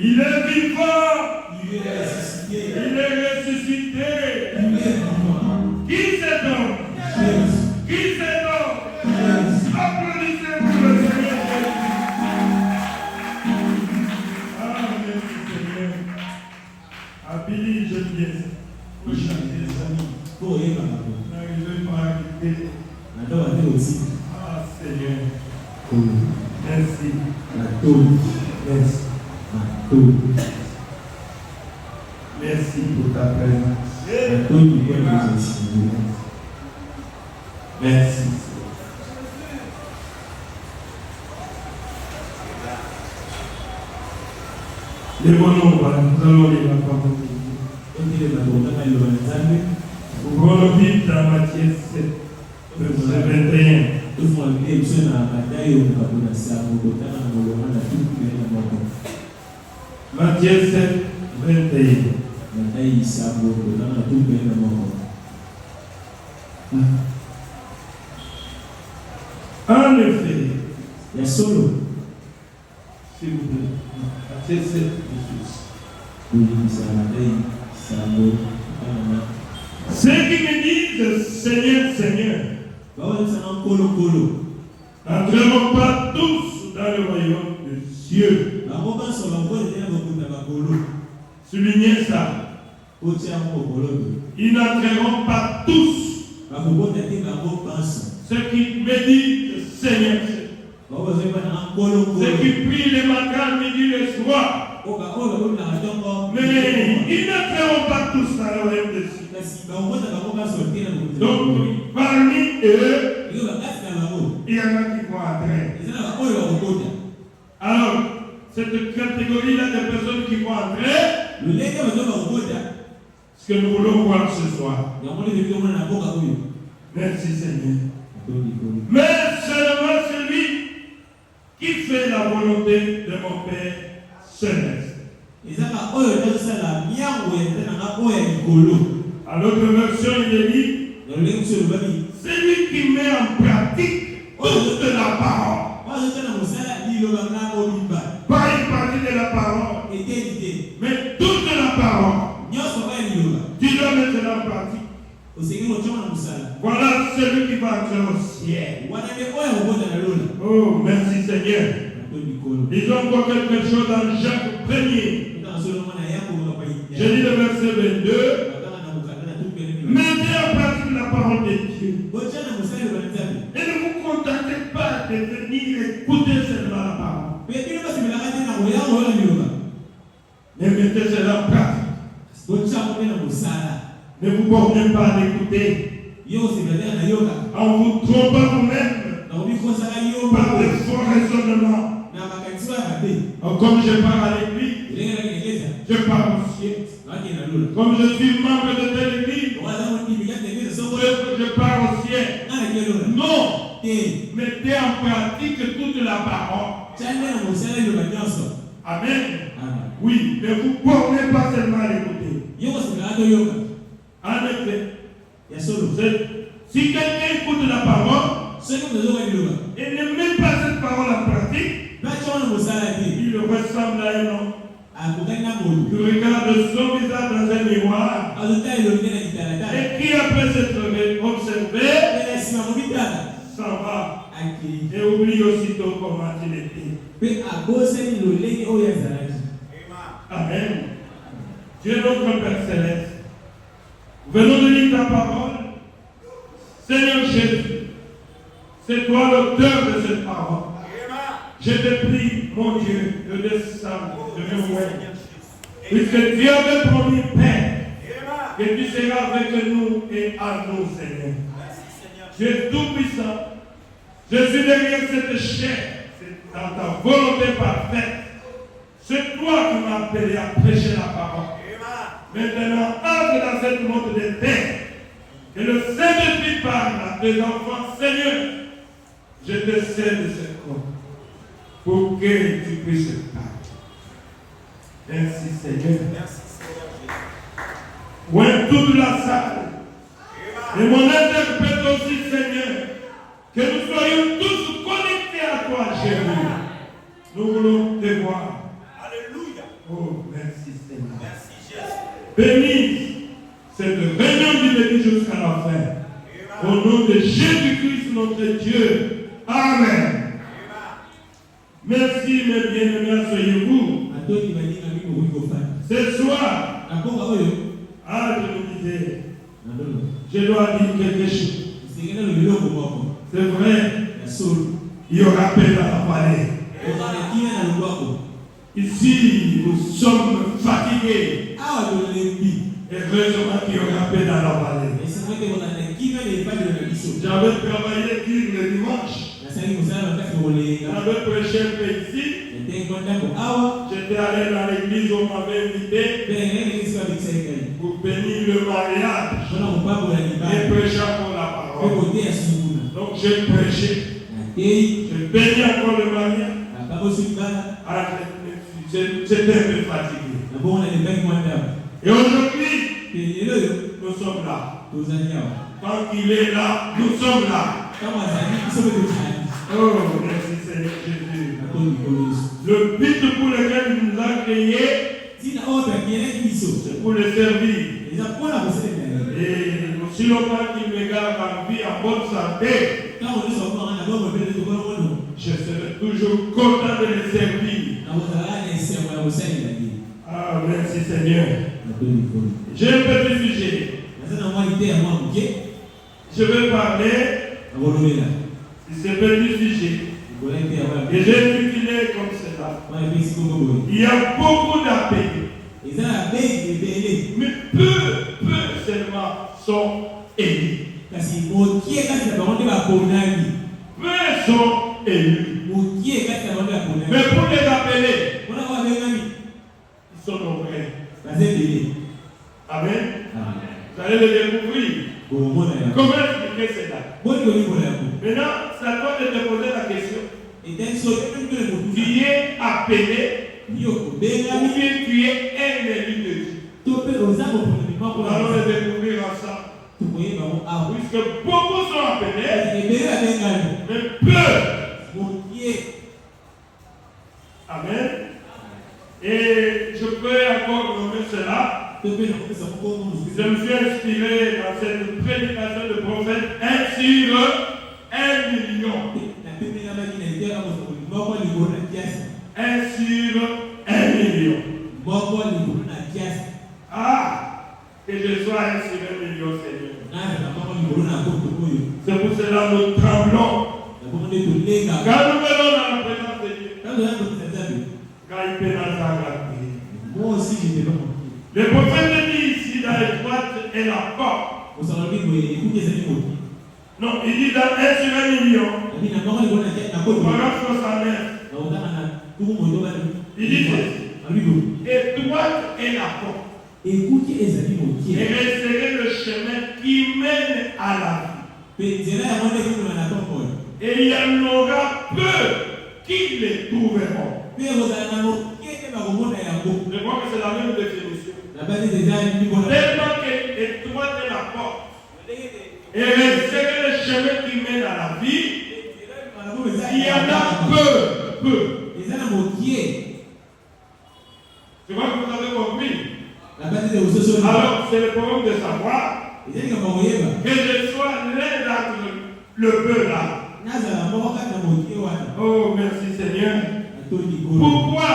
Il est vivant. Il est ressuscité. Il est ressuscité. Il est vivant. Qui c'est donc? Jésus. Qui c'est donc? Jésus. Applaudissez-vous le Seigneur Jésus. Ah, merci Seigneur. Abili, je viens. Pour chanter les amis. Pour y aller. N'arrivez pas à quitter. Ah, Seigneur. Merci. Merci. Merci pour ta présence. Merci. Les bons noms, nous allons lire la parole de Dieu. Nous allons lire dans Matthieu 7, verset 21. Matthieu 7, 21. En effet, il y a solo. S'il vous plaît, Matthieu 7, 18. Ceux qui me disent Seigneur, Seigneur, n'entreront pas tous dans le royaume des cieux. Soulignez ça. Ils n'entreront pas tous. Ceux qui méditent Seigneur, ceux qui prient le matin, midi, le soir. Mais ils n'entreront pas tous dans le royaume des cieux. Donc, parmi eux, il y en a qui vont entrer. Alors, cette catégorie-là de personnes qui vont entrer, ce que nous voulons voir ce soir. Merci Seigneur. Mais seulement celui qui fait la volonté de mon Père céleste. À l'autre version, il est dit, celui qui met en pratique toute la parole. Pas une partie de la parole, mais toute la parole. Tu dois mettre en pratique. Voilà celui qui va entrer au ciel. Oh, merci Seigneur. Disons encore quelque chose dans Jacques 1er. Je lis le verset 22. Mettez en pratique la parole de Dieu. Et ne vous contentez pas de venir écouter seulement la parole. Mais mettez cela en pratique. Ne vous bornez pas à l'écouter. En vous trompant vous-même par des faux raisonnements. Comme je parle à l'église, je parle au ciel. Comme je suis membre de telle église, je parle au ciel. Non! Mettez en pratique toute la parole. Amen. Oui, ne vous bornez pas seulement à l'écouter. En effet, si quelqu'un écoute la parole et ne met pas cette parole en pratique, il ressemble à un homme qui regarde son visage dans un miroir et qui, après s'être observé, s'en va et oublie aussitôt comment il était. Amen. Dieu notre Père Céleste, venons de lire ta parole. Seigneur Jésus, c'est toi l'auteur de cette parole. Je te prie, mon Dieu, de descendre de mes moyens. Puisque Dieu avait promis, Père, que tu seras avec nous et à nous, Seigneur. Dieu tout-puissant, je suis derrière cette chair, c'est dans ta volonté parfaite. C'est toi qui m'as appelé à prêcher la parole. Maintenant, entre dans cette monde de terre, que le Saint-Esprit parle à tes enfants, Seigneur, je te cède ce corps pour que tu puisses parler. Merci Seigneur. Merci Seigneur Jésus. Ouais, toute la salle. Et mon interprète aussi, Seigneur, que nous soyons tous connectés à toi, Jésus. Nous voulons te voir. Alléluia. Oh Oh, merci Seigneur. Merci Jésus. Bénisse cette réunion du début jusqu'à la fin. Au nom de Jésus-Christ, notre Dieu. Amen. Merci, mes bien-aimés, asseyez-vous. Ce soir, je me disais, je dois dire quelque chose. C'est vrai, il y aura paix dans la vallée. Ici, nous sommes fatigués. Et heureusement qu'il y aura paix dans la vallée. J'avais travaillé le dimanche. J'avais prêché un peu ici. J'étais allé dans l'église où on m'avait invité pour bénir le mariage et prêcher pour la parole. Donc j'ai prêché. Je bénis encore le mariage. J'étais un peu fatigué. Et aujourd'hui, nous sommes là. Quand il est là, nous sommes là. Oh, merci Seigneur Jésus. Le but pour lequel il nous a créés, c'est pour le servir. Et aussi longtemps qu'il me garde en vie, en bonne santé, je serai toujours content de le servir. Ah, merci Seigneur. J'ai un petit sujet. Je vais parler de ce petit sujet. Et j'ai intitulé comme cela. Il y a beaucoup d'appels. Mais peu seulement sont élus. Peu sont élus. Mais pour les appeler, ils sont nombreux. Amen. Vous allez le découvrir. Comment expliquer cela? Maintenant, ça doit te poser la question. Tu es appelé ou bien tu es un élu de Dieu? Nous allons le découvrir ensemble. Puisque beaucoup sont appelés, mais peu. Amen. Et je peux encore nommer cela. Je me suis inspiré dans cette prédication de prophète 1 sur 1 million. 1 sur 1 million. Ah, que je sois 1 sur 1 million, Seigneur. C'est pour cela que nous tremblons. Quand nous venons dans la présence de Dieu, quand il peut nous aggraver. Moi aussi, j'étais pas. Le prophète dit ici dans les droites et la porte. Non, il dit dans 1 sur 1 million. Paragraphe 69. Il dit et droite est la porte. Et resserrez le chemin qui mène à la vie. Et il y en aura peu qui les trouveront. Je crois que c'est la même définition. Tellement que étroite est la porte. Et resserrez le chemin qui mène à la vie. Il y en a peu. Je crois que vous avez compris. Alors, c'est le problème de savoir que je sois l'un d'entre le peu là. Oh, merci Seigneur. Pourquoi?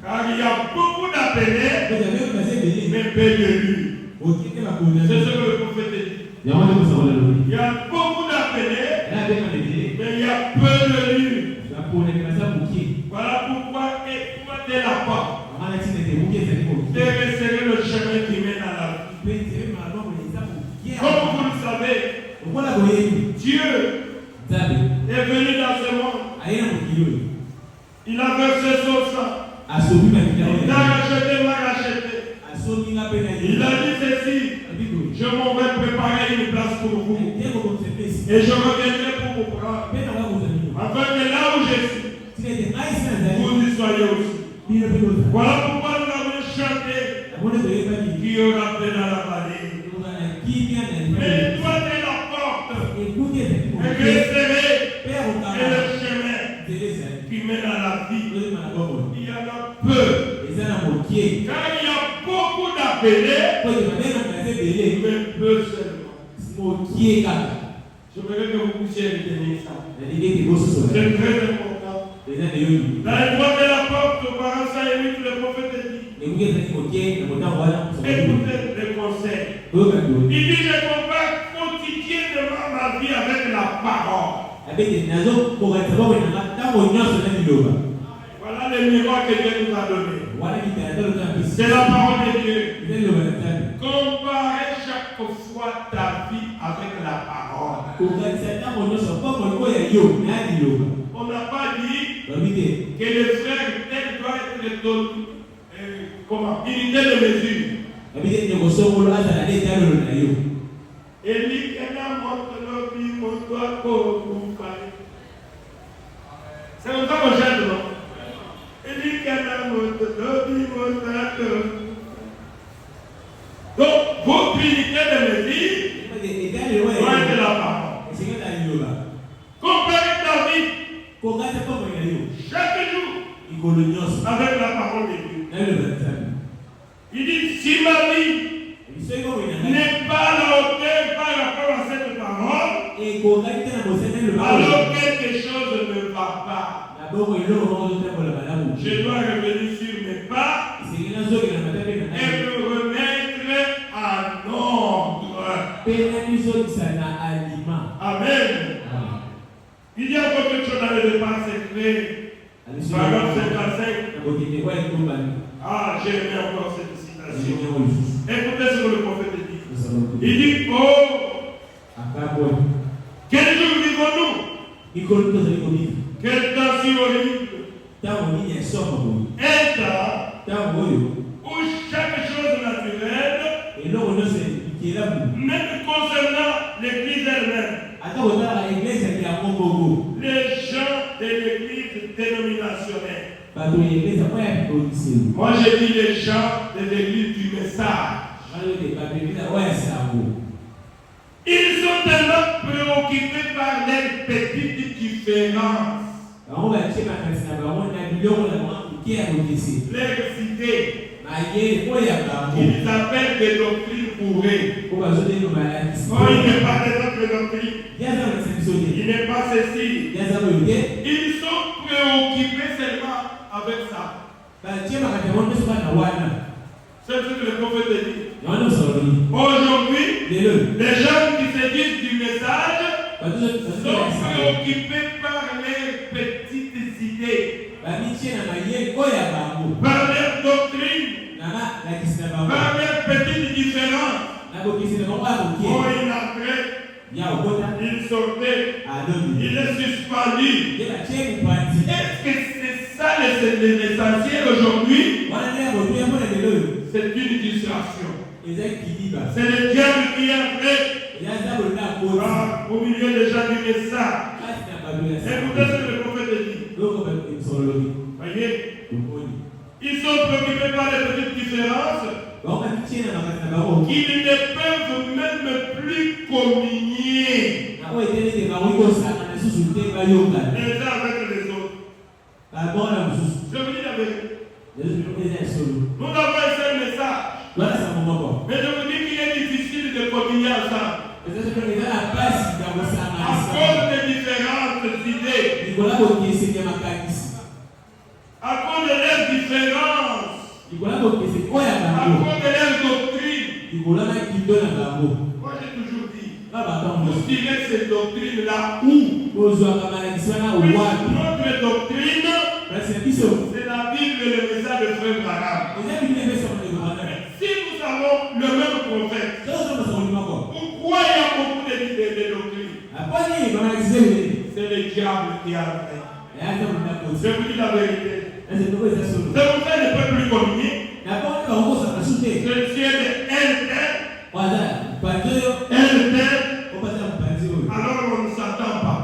Car il y a beaucoup d'appelés, mais peu d'élus. C'est ce que le prophète dit. Il y a beaucoup d'appelés, mais il y a peu d'élus. Voilà pourquoi écoutez la porte. Et resserrez le chemin qui mène à la vie. Comme vous le savez, Dieu est venu dans ce monde. Il a versé son sang. Il a racheté, m'a racheté. Il a dit ceci: je m'en vais préparer une place pour vous. Et je reviendrai pour vous prendre. Afin que là où je suis, vous y soyez aussi. Voilà pourquoi nous avons chanté qu'il y aura paix dans la vallée. Mais toi, t'es la porte. Et resserrez et le chemin qui mène à la vie. Il y en a peu. Car il y a beaucoup d'appelés, mais peu seulement. J'aimerais que vous puissiez retenir ça. C'est très important. Dans le droit de la porte, au parent Saïd, le prophète dit, écoutez les conseils. Il dit, je combat quotidiennement ma vie avec la parole. Voilà le miracle que Dieu nous a donné. C'est la parole de Dieu. Comparez chaque fois ta vie avec la parole. On n'a pas dit que les frères tels doivent être comment unité de mesure. C'est comme ça qu'on chante, non? Donc, votre unité de mesure doit être la parole. Comparez ta vie chaque jour avec la parole de Dieu. Il dit, si ma vie n'est pas à la hauteur par rapport à cette parole, alors quelque chose ne va pas. Je dois revenir sur mes pas et me remettre en ordre. Amen. Il y a beaucoup de choses dans le départ secret. Paragraphe 55. Ah, j'ai aimé encore cette citation. Écoutez ce que le prophète dit. Il dit, oh, quel jour vivons-nous? Quel temps si horrible? Un temps où chaque chose naturelle, même concernant l'église elle-même, les gens de l'église dénominationnelle, moi j'ai dit les gens de l'église du message, ils sont tellement préoccupés par les petites différences. Les idées, ils appellent des doctrines bourrées. Oh, il n'est pas des autres doctrines. Il n'est pas ceci. Ils sont préoccupés seulement avec ça. C'est ce que le prophète dit. Aujourd'hui, les gens qui se disent du message sont préoccupés par les petites idées, par les doctrines, par les petites différences. Oh, il entrait, il sortait, il est suspendu. Est-ce que c'est ça l'essentiel aujourd'hui? C'est une distraction. C'est le diable qui est entré au milieu des gens du message. Écoutez ce que le prophète dit. Voyez, ils sont préoccupés par les petites différences qu'ils ne peuvent même plus communier les uns avec les autres. Je vous dis la vérité. Nous avons un seul message. Mais je vous dis qu'il est difficile de communier ensemble. À cause des différentes idées. À cause de leurs différences. À cause de leurs doctrines. Moi j'ai toujours dit. Vous tirez ces doctrines-là où? Notre doctrine, c'est la Bible et le message de Frère Branham. Si nous avons le même prophète, pourquoi il y a beaucoup de doctrines? C'est le diable qui a fait. Je vous dis la vérité. C'est pour ça qu'il ne peut plus communier. Je suis un alors on ne s'attend pas.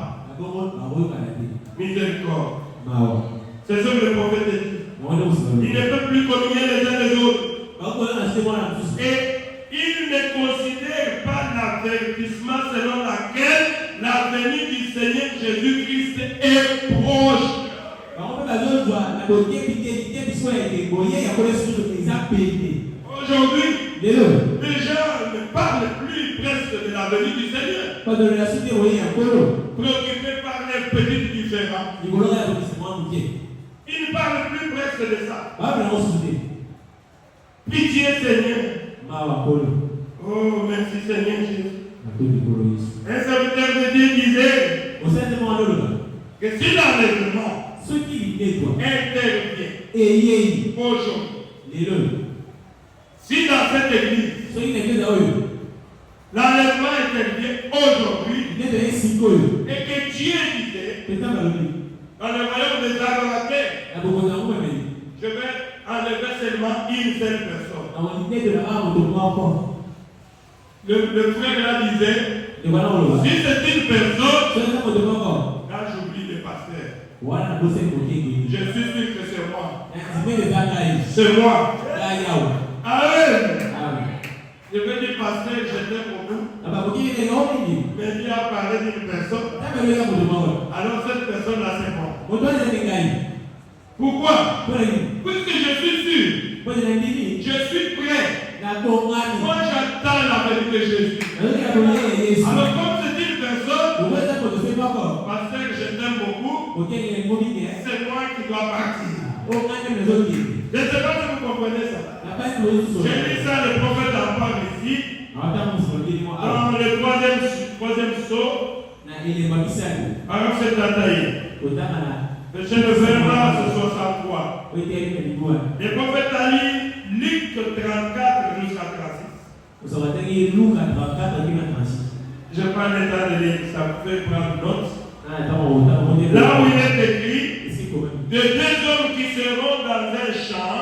Miséricorde. C'est ce que le prophète dit. Il ne peut plus communier les uns les autres. Et il ne considère pas l'avertissement selon laquelle la venue du Seigneur Jésus-Christ est proche. Aujourd'hui, les gens ne parlent plus presque de la venue du Seigneur. Préoccupés par les petits différends. Ils ne parlent plus presque de ça. Pitié Seigneur. Oh, merci Seigneur Jésus. Un serviteur de Dieu disait que si l'enlèvement intervient aujourd'hui, si dans cette église, l'enlèvement intervient aujourd'hui, et que Dieu disait, dans le royaume des adorateurs, je vais enlever seulement une seule personne. Le frère là disait, si c'est une personne, là j'oublie le pasteur. Je suis sûr que c'est moi. C'est moi. Amen. Je vais dire pasteur, je t'aime beaucoup. Mais Dieu a parlé d'une personne. Alors cette personne là c'est moi. Pourquoi? Puisque je suis sûr. Je suis prêt. Moi j'attends la venue de Jésus. Alors comme c'est une personne, pasteur, je t'aime beaucoup. C'est moi qui dois partir. Je ne sais pas si vous comprenez ça. J'ai lu ça, le prophète en parle ici. Dans le troisième saut. Alors c'est Tataï. Verset de 20 à 63. Le prophète a lu Luc 34 jusqu'à 36. Je prends le temps de lire, ça vous fait prendre note. Là où il est écrit, de deux hommes qui seront dans un champ,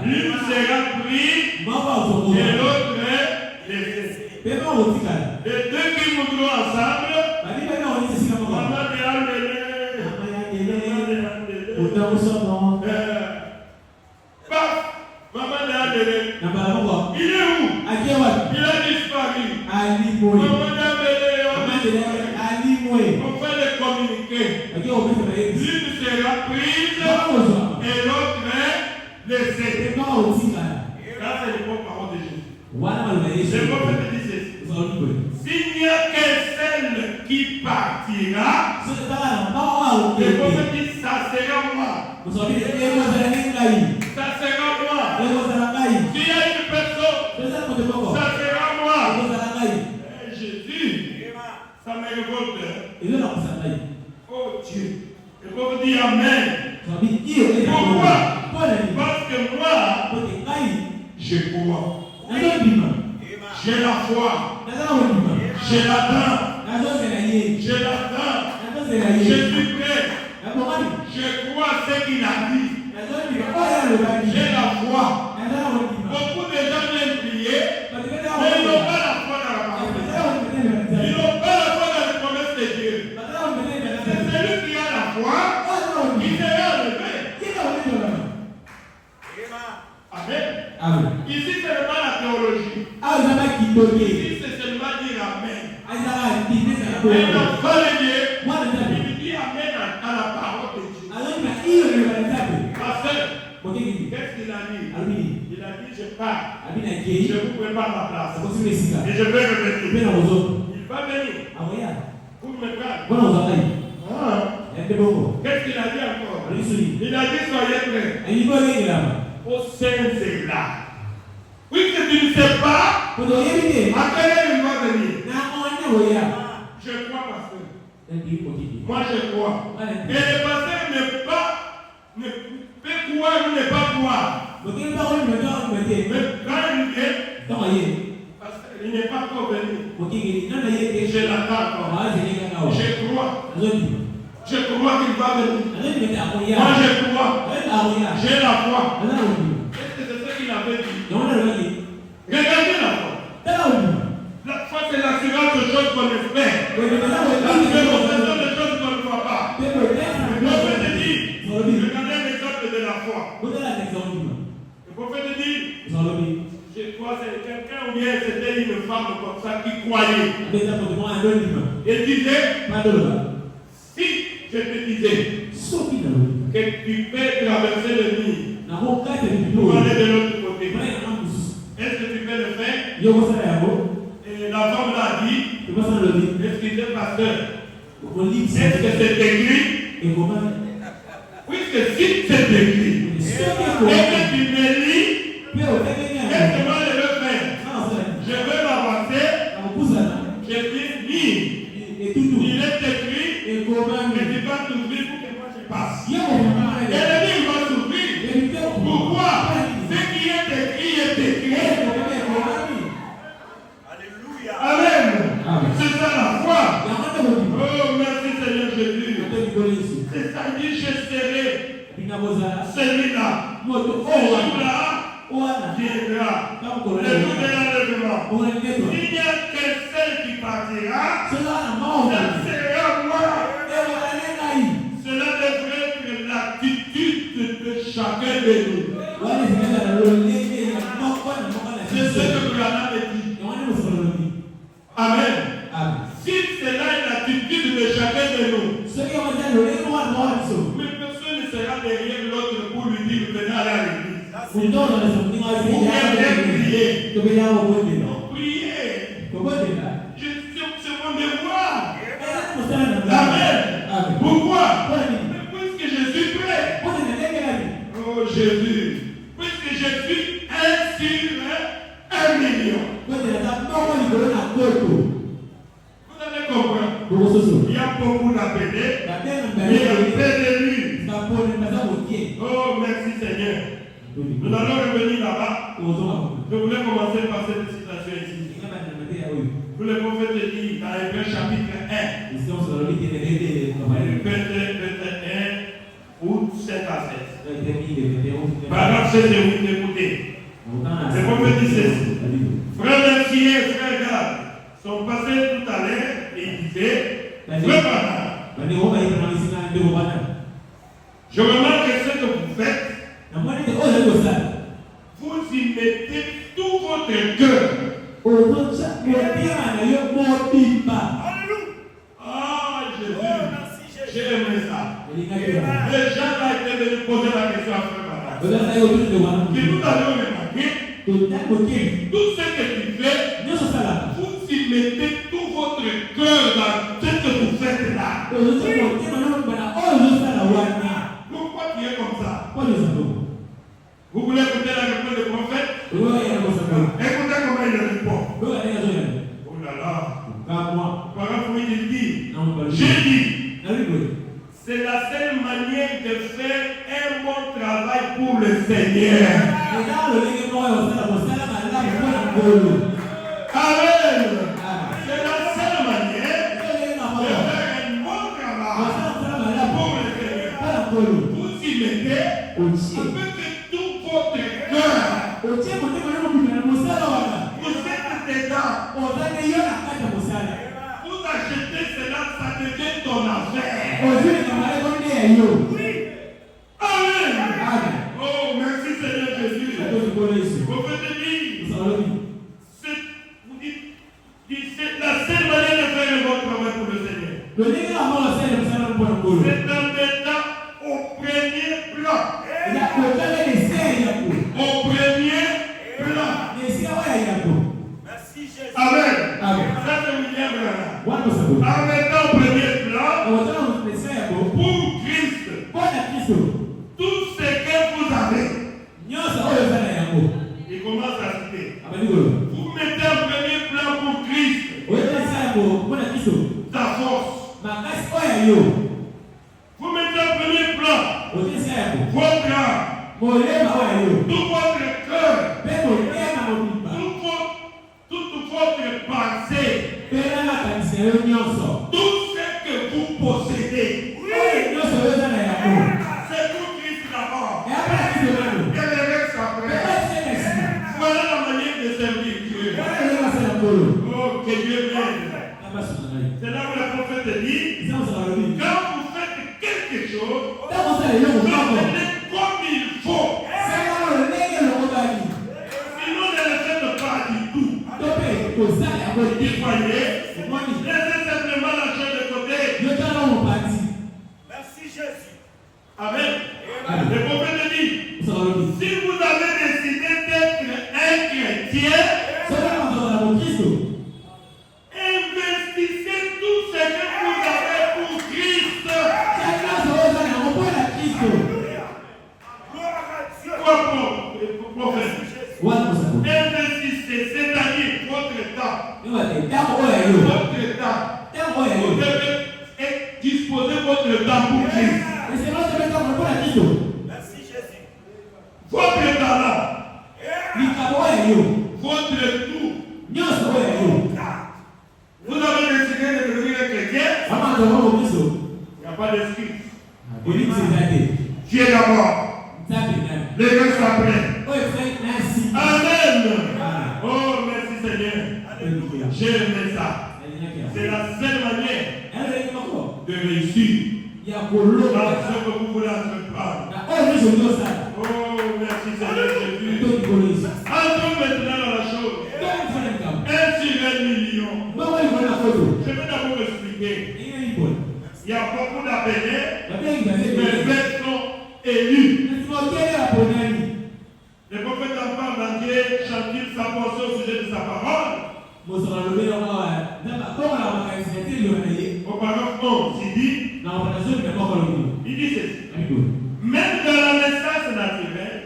l'une sera prise et l'autre laissée. Les deux qui monteront ensemble, maman de Andélé, maman de Andélé, il est où? Il a disparu. Maman d'Andélé, on fait les communiquer. L'une sera prise et l'autre laissée. Ça, c'est les bonnes paroles de Jésus. Le prophète dit ceci. S'il n'y a qu'un seul qui partira, le prophète dit ça sera moi. Ça sera moi. S'il y a une personne, ça sera moi. Jésus, ça me révolte. Oh Dieu. Le prophète dit Amen. Pourquoi? Parce que moi, je crois. J'ai la foi. J'ai l'attente. J'ai l'attente. Je suis prêt. Je crois ce qu'il a dit. J'ai la foi. Beaucoup de gens viennent prier, mais ils n'ont pas la foi dans la parole. Ils n'ont pas la foi dans les promesses de Dieu. C'est celui qui a la foi qui sera enlevé. Amen. Ici, ce n'est pas la théologie. Ici, c'est seulement dire Amen. Un enfant de Dieu, il dit Amen à la parole de Dieu. Pasteur, qu'est-ce qu'il a dit? Il a dit je pars. Je vous prépare la place. Et je vais revenir. Il va venir. Pour me prendre. Qu'est-ce qu'il a dit encore? Il a dit soyez prêts. Au sein c'est là. Puisque tu ne sais pas, à quelle heure il va venir? Je crois, pasteur. Moi je crois. Et le pasteur ne peut croire ou ne pas croire. Mais quand il vient, parce qu'il n'est pas encore venu. Je l'attends encore. Je crois. Je crois qu'il va venir. Moi je crois. J'ai la foi. Est-ce que c'est ce qu'il avait dit? Regardez la foi. La foi c'est l'assurance de choses qu'on espère. L'assurance de choses qu'on ne voit pas. Le prophète dit, regardez l'exemple de la foi. Le prophète dit, je crois que c'est quelqu'un ou bien c'était une femme comme ça qui croyait. Et disait, si je te disais que et tu peux traverser le Nil Na mokate pour bibido. aller de l'autre côté. Bana na mususu. Est-ce que tu peux le faire? Yo kosala yango. Et la femme l'a dit, Tokosala lobi. excusez pasteur, Okolipsa. est-ce que c'est écrit? Ekomami. Puisque si c'est écrit, Soki et ekomami. que tu me lis, Pe otengeli yango. qu'est-ce que moi je veux faire? Na osala. Je veux m'avancer, Na kopusana. je dis lis. Etutu. Il est écrit, Ekomami. mais tu vas t'ouvrir pour que moi je passe. Yo komama. Et le livre va s'ouvrir. Evite Pourquoi? Ce qui est écrit est écrit. Ekomami. Alléluia. Amen. Amen. C'est ça la foi. Yango nde kobima. Oh, merci Seigneur Jésus. Ate likolo Yesu. C'est ça, il dit, je serai Bina bozala. celui-là. Moto Ce oyo jour-là wana. viendra. Kamukolo Le jour de l'enlèvement. Ona ndeto. Il n'y a qu'un seul qui partira. Cela na Ce maoka. sera moi. Ewa alengai. Cela devrait être l'attitude de chacun de nous. Wale zingaka na lolenge ya moko na moko na C'est ce que Branham dit. Yango nde mosolo lobi. Amen. Amen. Si cela est l'attitude de chacun de nous, Soki yango eza lolenge wana moko na biso. mais personne ne sera derrière l'autre pour lui dire venez aller à l'église. Mutondo na soninga Vous pouvez prier. tobela kobondela. Non, priez. Kobondela. C'est mon devoir. Eza mosala na ngai. Amen. Amen. Pourquoi? Mpona nini? Mais puisque je suis prêt. Mpona ndenge nani? Oh Jésus. Puisque je suis 1 sur 1 million. Kobondela eza moko likolo na koto. Vous allez comprendre. Bokososo. Il y a beaucoup d'appelés. Babenga Mais il y a mbala. peu d'élus. Kapone baza mokie. Oh, merci Seigneur. Nous allons revenir là-bas. Je voulais commencer par cette citation ici. Où le prophète dit dans Hébreux chapitre 1, verset 1 ou 7 à 16. Paragraphe 16 et 8, écoutez. Le prophète dit ceci. Frère Mercier et frère Gad sont passés tout à l'heure et ils disaient, frère Branham, je remarque ce que vous faites, vous y mettez tout votre cœur. Ah, Jésus, j'ai aimé ça. Les gens là étaient venus poser la question à frère Branham. Que nous allons remarquer, tout ce que tu fais, vous y mettez tout votre cœur dans ce que vous faites là. Pourquoi tu es comme ça? Vous voulez écouter la réponse du prophète? Écoutez comment il répond. Oh là là. Paragraphe 8, il dit, j'ai dit, c'est la seule manière de faire un bon travail pour le Seigneur. Amen. C'est la seule manière de faire un bon travail pour le Seigneur. Vous y mettez avec tout votre cœur. Vous êtes dedans. Vous achetez cela, ça devient ton affaire. Amen. Oh, merci Seigneur Jésus. Le prophète dit, c'est la seule manière de faire un bon travail pour le Seigneur. C'est en mettant au premier plan. Au premier plan. Merci Jésus. Amen. Amen. Ça c'est William Branham. En mettant au premier plan pour Christ. Tout ce que vous avez. Il commence à citer. Vous mettez au premier plan pour Christ. Ta force. Vous mettez au premier plan votre âme. Tout votre cœur. Toute votre pensée. Tout ce que vous possédez. C'est pour Christ d'abord. Et le reste après. Voilà la manière de servir Dieu. Oh, que Dieu m'aide. C'est là où le prophète dit, quand vous faites quelque chose, faites-le comme il faut. Sinon, ne le faites pas du tout. Il voyez, laissez simplement la chose de côté. Merci Jésus. Amen. Si vous avez décidé d'être un chrétien, investissez tout ce que vous avez pour Christ. Gloire à Dieu. Quoi prophète? What Investissez, c'est-à-dire votre temps. was Votre temps. Vous devez disposer votre temps pour Christ. Merci Jésus. Votre talent. Votre tout. Vous avez décidé de devenir un chrétien. Il n'y a pas d'excuse. Dieu d'abord. Le reste après. Amen. Oh, merci Seigneur. J'ai aimé ça. C'est la seule manière de réussir dans ce que vous voulez entreprendre. Oh, merci Seigneur Jésus. Entrons maintenant dans la chose. 1 sur 1 million. Je vais d'abord expliquer. Il y a beaucoup d'appelés, mais ceux sont élus. Le prophète en parle dans Dieu, chante-t-il sa pensée au sujet de sa parole. Au paragraphe 11, il dit ceci. Même dans la naissance naturelle,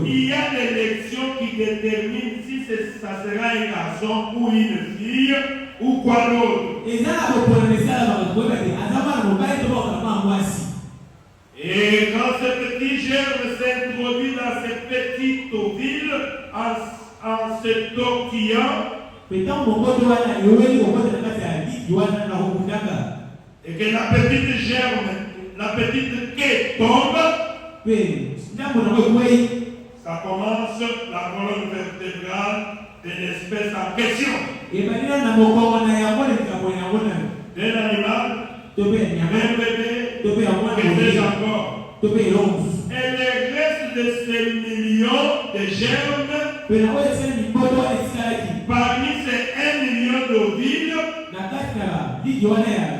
il y a l'élection qui détermine si ça sera un garçon ou une fille ou quoi d'autre. Et quand ce petit germe s'introduit dans cette petite ville en se tortillant, et que la petite germe, la petite quai tombe, ça commence la colonne vertébrale de l'espèce en question. D'un animal, d'un bébé, que sais-je encore. Et le reste de ces millions de germes, parmi ces 1 million d'ovules,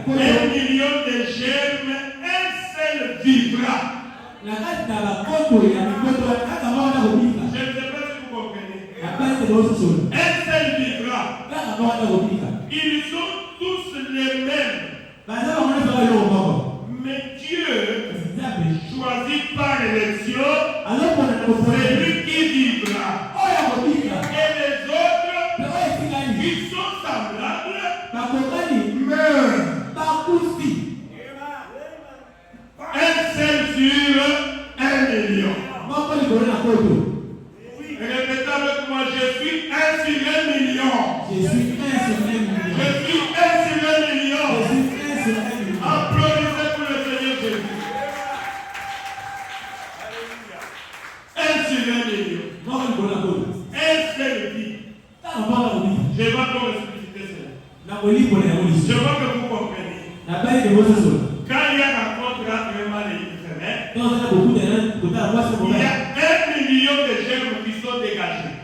1 million de germes, un seul vivra. Je ne sais pas si vous comprenez. Un seul vivra. Ils sont tous les mêmes. Mais Dieu choisit par élection celui qui vivra. Et les autres qui sont semblables meurent. Un seul sur 1 million. Répétez avec moi, je suis 1 sur 1 million. Je suis 1 sur 1 million. Applaudissez pour le Seigneur Jésus. 1 sur 1 million. Un seul vie. Je vais encore expliquer cela. Je veux que vous compreniez. Quand il y a un rencontre entre un mâle et une femelle, il y a 1 million de germes qui sont dégagés.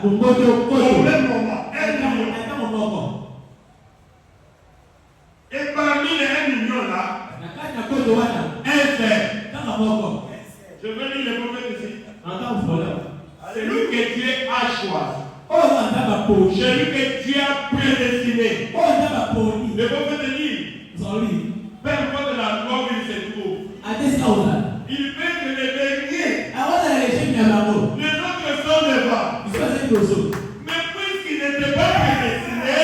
Au même moment, 1 million. Et parmi les 1 million là, un seul. Je veux lire le prophète ici. C'est lui que Dieu a choisi. Celui que Dieu a prédestiné. Le prophète dit, peu importe la gloire où il se trouve, il veut que les derniers, les autres sont devant. Mais puisqu'il n'était pas prédestiné,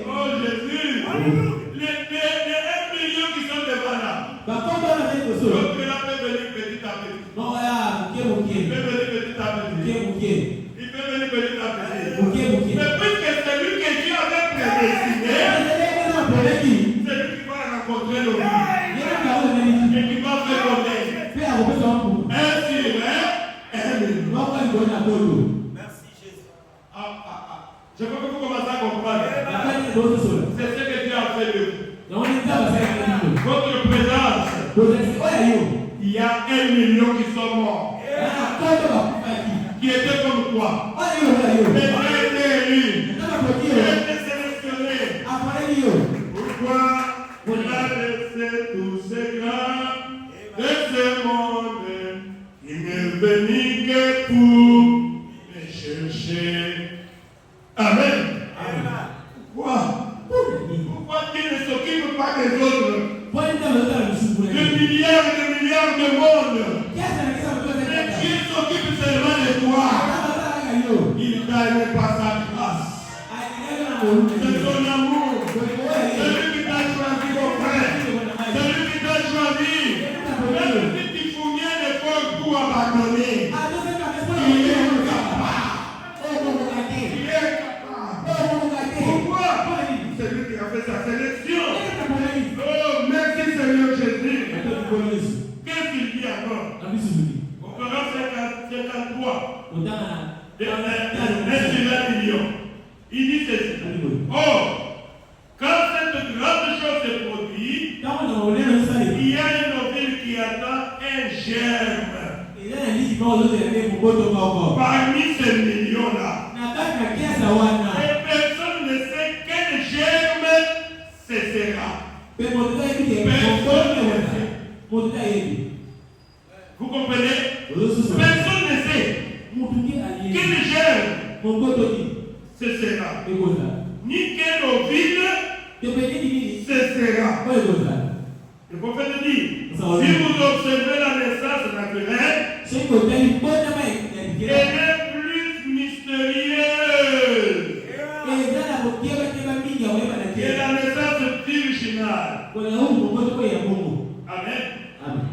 oh Jésus, les 1 million qui sont devant là, l'autre là peut venir petit à petit. Il peut venir petit à petit. Il peut venir petit à petit. Mais puisque c'est lui que Dieu avait prédestiné, c'est lui qui va rencontrer le vie. Et qui va faire connaître. 1 sur 1 million. Merci Jésus. Je veux que vous commencez à comprendre. C'est ce que Dieu a fait de vous. Votre présence, il y a 1 million qui sont morts. Qui étaient comme toi. Mais tu as été élu. Tu as été sélectionné. Pourquoi vous a laissé tous ces grands de ce monde venu que pour me chercher. Amen. Pourquoi? Pourquoi Dieu ne s'occupe pas des autres? De milliards et de milliards de monde. Mais Dieu s'occupe seulement de toi. Il t'a aimé par sa grâce. C'est son amour. Celui qui t'a choisi, mon frère. Celui qui t'a choisi. Même si tu fournis un effort pour abandonner. Il est capable. Il est capable. Pourquoi? C'est lui qui a fait sa sélection. Oh, merci Seigneur Jésus. Qu'est-ce qu'il dit encore? Au Coran 53. Un million. Il dit ceci. Or, quand cette grande chose se produit, il y a une ovule qui attend un germe. Parmi ces millions-là, et personne ne sait quel germe cessera. Vous comprenez? Personne ne sait quel germe cessera. Ni quel ovule cessera. Le prophète dit, si vous observez la naissance naturelle, elle est plus mystérieuse que la naissance virginale. Amen.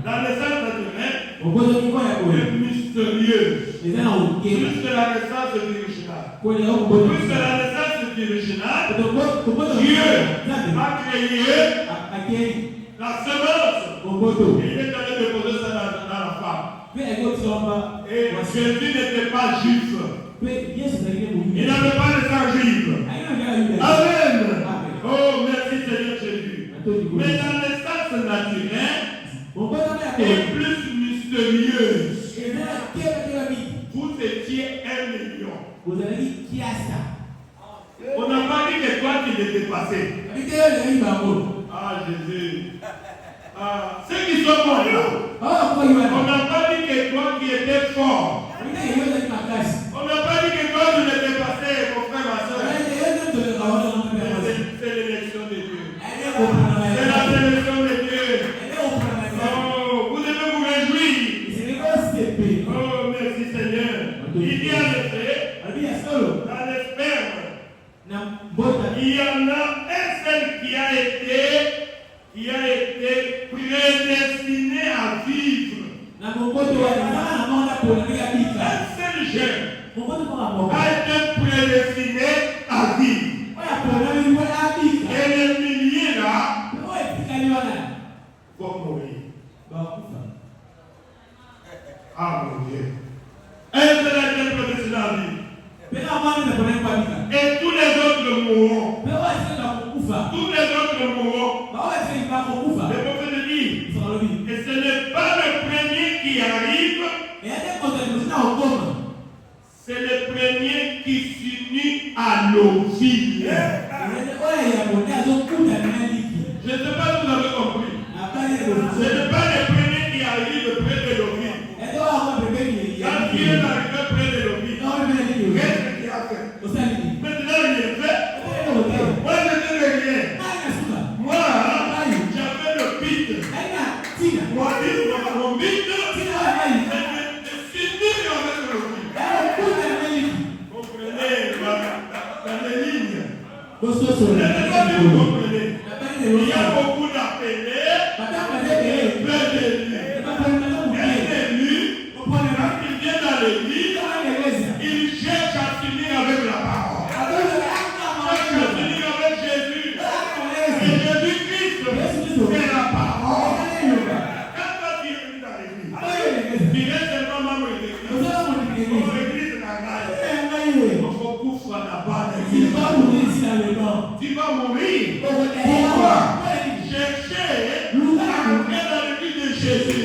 La naissance naturelle est mystérieuse. Plus que la naissance virginale. Plus que la naissance virginale, Dieu a créé la semence. Et il est allé déposer ça dans la femme. Et Jésus n'était pas juif. Il n'avait pas de sang juif. Amen. Oh, merci Seigneur Jésus. Mais la naissance naturelle est plus mystérieuse. Vous étiez 1 million. On n'a pas dit que toi tu l'es dépassé. Ah Jésus. Ah, ceux qui sont morts là. On n'a pas dit que toi qui étais fort. On n'a pas dit que toi tu l'es dépassé, mon frère, ma soeur. C'est l'élection de Dieu. C'est la sélection de Dieu. Oh, vous devez vous réjouir. Oh, merci Seigneur. Il dit en effet, dans les spermes, il y en a un seul qui a été prédestiné à vivre. Un seul jeune a été prédestiné à vivre. Et les milliers là vont mourir. Ah mon Dieu. Un seul a été prédestiné à vivre. Et tous les autres mourront. Tous les autres mourront. Le prophète dit, et ce n'est pas le premier qui arrive, c'est le premier qui s'unit à l'ovule. Je ne sais pas si vous avez compris. Ce n'est pas le premier qui arrive près de l'ovule. Quand Dieu est arrivé près de l'ovule, qu'est-ce qu'il a fait? Maintenant il est fait. Moi je ne dis rien. Moi, j'avais le bide. Moi, mon bide, c'est s'unir avec l'ovule. Comprenez dans les lignes. Je ne sais pas si vous comprenez. Il y a beaucoup d'appelés. Quand ils viennent dans l'église, ils cherchent à s'unir avec la parole. Ils cherchent à s'unir avec Jésus. Et Jésus-Christ, c'est la parole. Quand toi tu es venu dans l'église, tu es seulement membre de l'église. Mon église est la gagne. Il faut couvrir la barre de l'église. Tu vas mourir. Pourquoi? Chercher à entrer dans l'église de Jésus.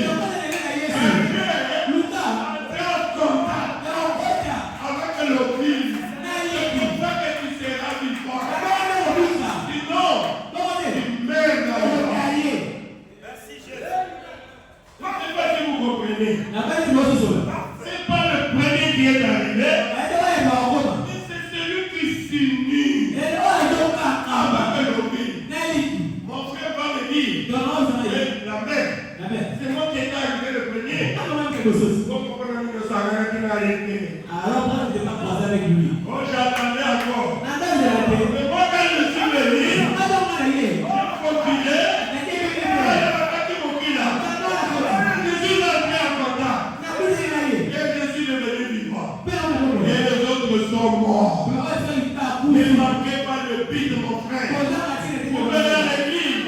qui est arrivé, c'est celui qui s'unit avec le vie. Mon frère va me dire, la mère, c'est moi qui étais arrivé le premier. Donc, on ne savait qui n'a été. Oh, j'attendais encore. Mais moi, quand je suis venu, j'ai continué. Je suis entré en contact. Et je suis devenu vivant. Et les autres sont morts. Ne manquez pas le but de mon frère. Vous venez à l'église.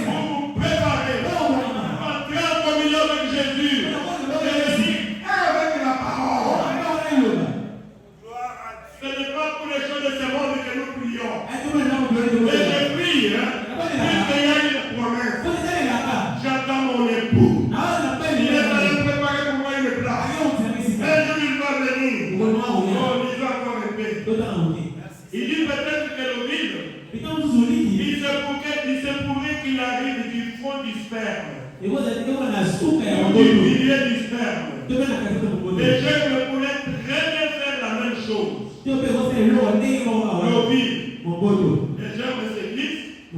Vous vous préparez. Entrez en communion avec Jésus. Avec la parole. Ce n'est pas pour les choses de ce monde que nous prions. Mais je prie, puisqu'il y a une promesse. J'attends mon époux. Il est allé préparer pour moi une place. Un jour il va venir. Oh, il va encore répéter. Il dit peut-être que le vide, il se pourrait qu'il arrive du fond du sperme. Du milieu du sperme. Les jeunes pourraient très bien faire la même chose. Le vide. Les jeunes se glissent à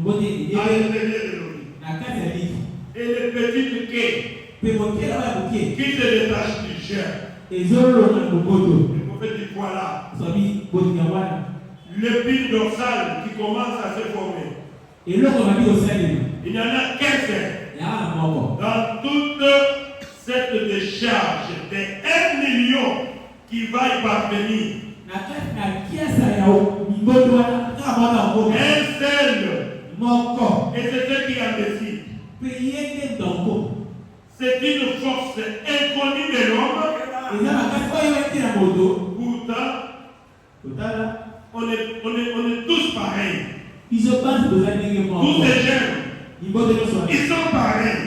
l'intérieur de l'eau. Et les petites quais qui se détachent du germe. Le prophète dit voilà. L'épine dorsale qui commence à se former. Il n'y en a qu'un seul. Dans toute cette décharge de 1 million qui va y parvenir, un seul. Et c'est ce qui en décide. C'est une force inconnue de l'homme. Pourtant, on est tous pareils. Tous ces jeunes, ils sont pareils.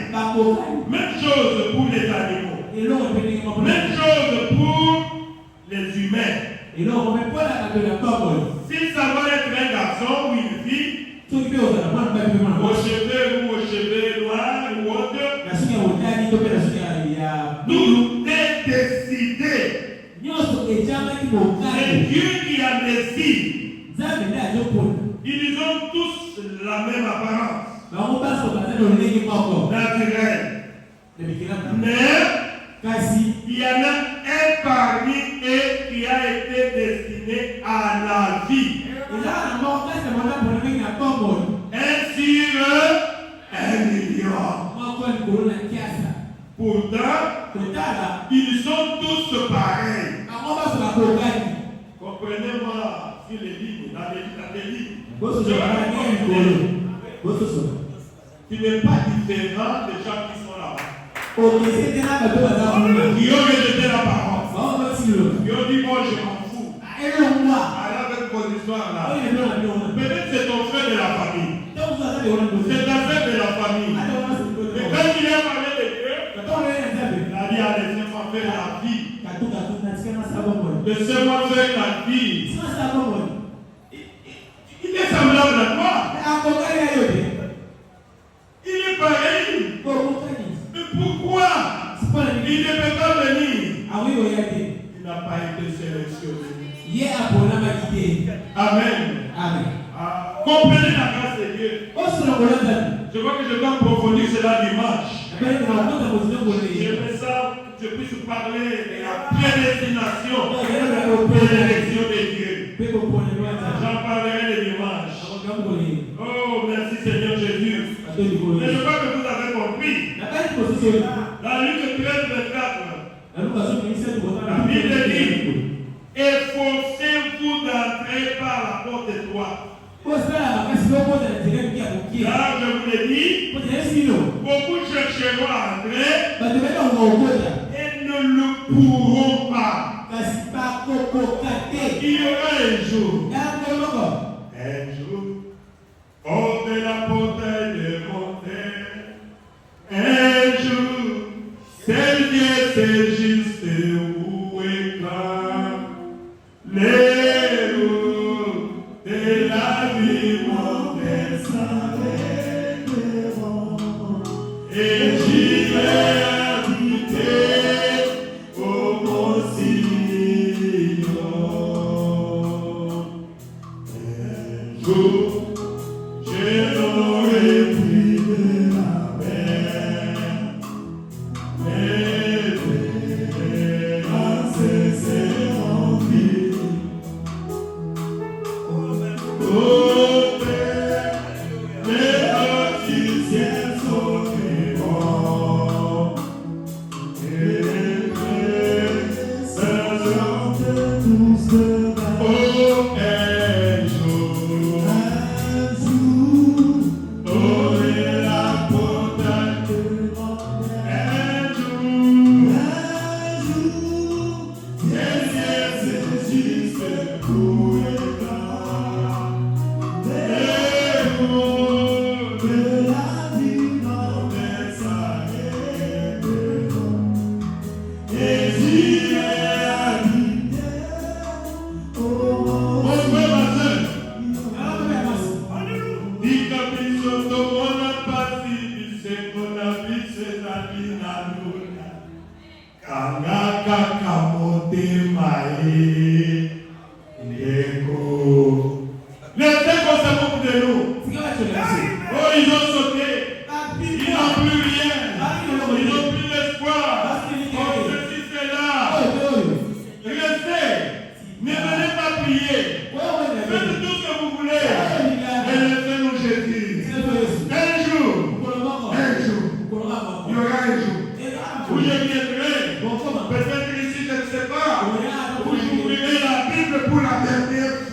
Même chose pour les animaux. Même chose pour les humains. Si ça va être un garçon ou une fille, aux cheveux noirs ou autre, tout est décidé. C'est Dieu qui en décide. Ils ont tous la même apparence naturelle. Mais il y en a un parmi eux qui a été destiné à la vie. Un sur 1 million. Pourtant, ils sont tous pareils. Comprenez-moi sur les livres, dans les livres. Tu n'es pas différent des gens qui sont là-bas. Qui ont rejeté la parole. Qui ont dit, moi je m'en fous. Alors avec vos histoires là. Peut-être c'est ton frère de la famille. C'est ta frère de la famille. Mais quand il a parlé de Dieu, il a dit, laissez-moi faire la vie. Laissez-moi faire la vie. Il est semblable à toi. Il est pareil. Mais pourquoi il ne peut pas venir? Il n'a pas été sélectionné. Amen. Comprenez la grâce de Dieu. Je vois que je dois approfondir cela dimanche. J'aimerais ça que je puisse parler de la prédestination de l'élection de Dieu. J'en parlerai le dimanche. Oh, merci Seigneur Jésus. Mais je crois que vous avez compris. Dans Luc 13, 24, la Bible dit, efforcez-vous d'entrer par la porte étroite. Là, je vous l'ai dit, beaucoup chercheront à entrer et ne le pourront pas. Il y aura un jour, hors de la portail de montagne, un jour, c'est Dieu, c'est juste où éclate les roues de la vie mondaine et j'y vais habiter au mon signe.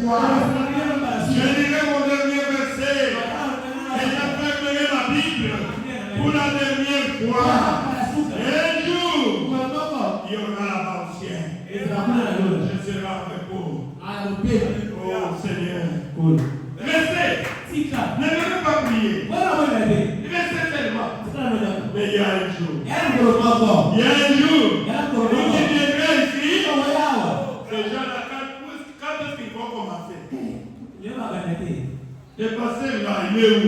Je lirai mon dernier verset. Et j'affirmerai ma Bible pour la dernière fois. Et un jour, il y aura l'avancien. Je serai avec vous. Oh Seigneur. Restez. Ne venez pas prier. Restez seulement. Mais il y a un jour. Il y a un jour. Vous qui viendrez ici, ces gens-là, quand est-ce qu'ils vont commencer? Le pasteur là, il est où?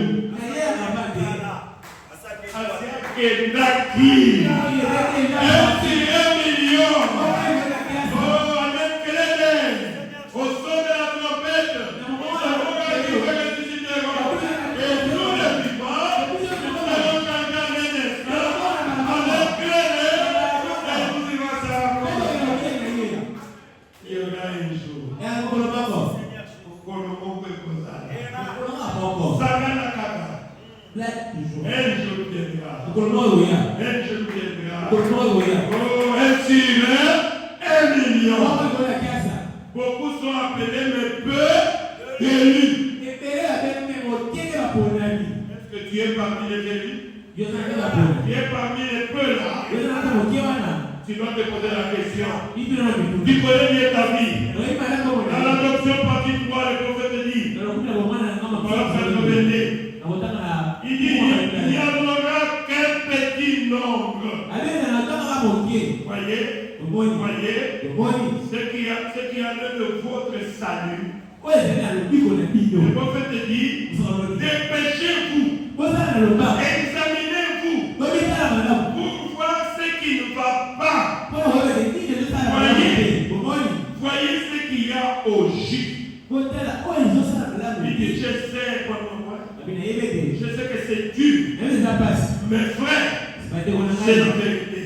Kendaki. 1 million. Oh, avec Clédé. Au son de la trompette. Nous avons gagné le ressuscité. Et nous les vivants, nous allons chanter un instant. Avec Clédé. Et nous irons s'accommoder. Il y aura un jour. Un jour viendra. Un jour viendra. Oh, un sur 1 million. Beaucoup sont appelés, mais peu élus. Est-ce que tu es parmi les élus? Tu es parmi les peu là. Tu dois te poser la question. Tu connais bien ta vie. Dans l'adoption partie 3, le prophète dit, il dit, il n'y en aura qu'un petit nombre. Voyez, ce qui a de votre salut. Le prophète dit, dépêchez-vous, examinez-vous pour voir ce qui ne va pas. Voyez ce qu'il y a au J. Il dit, je sais que c'est dur, mais frère, c'est la vérité.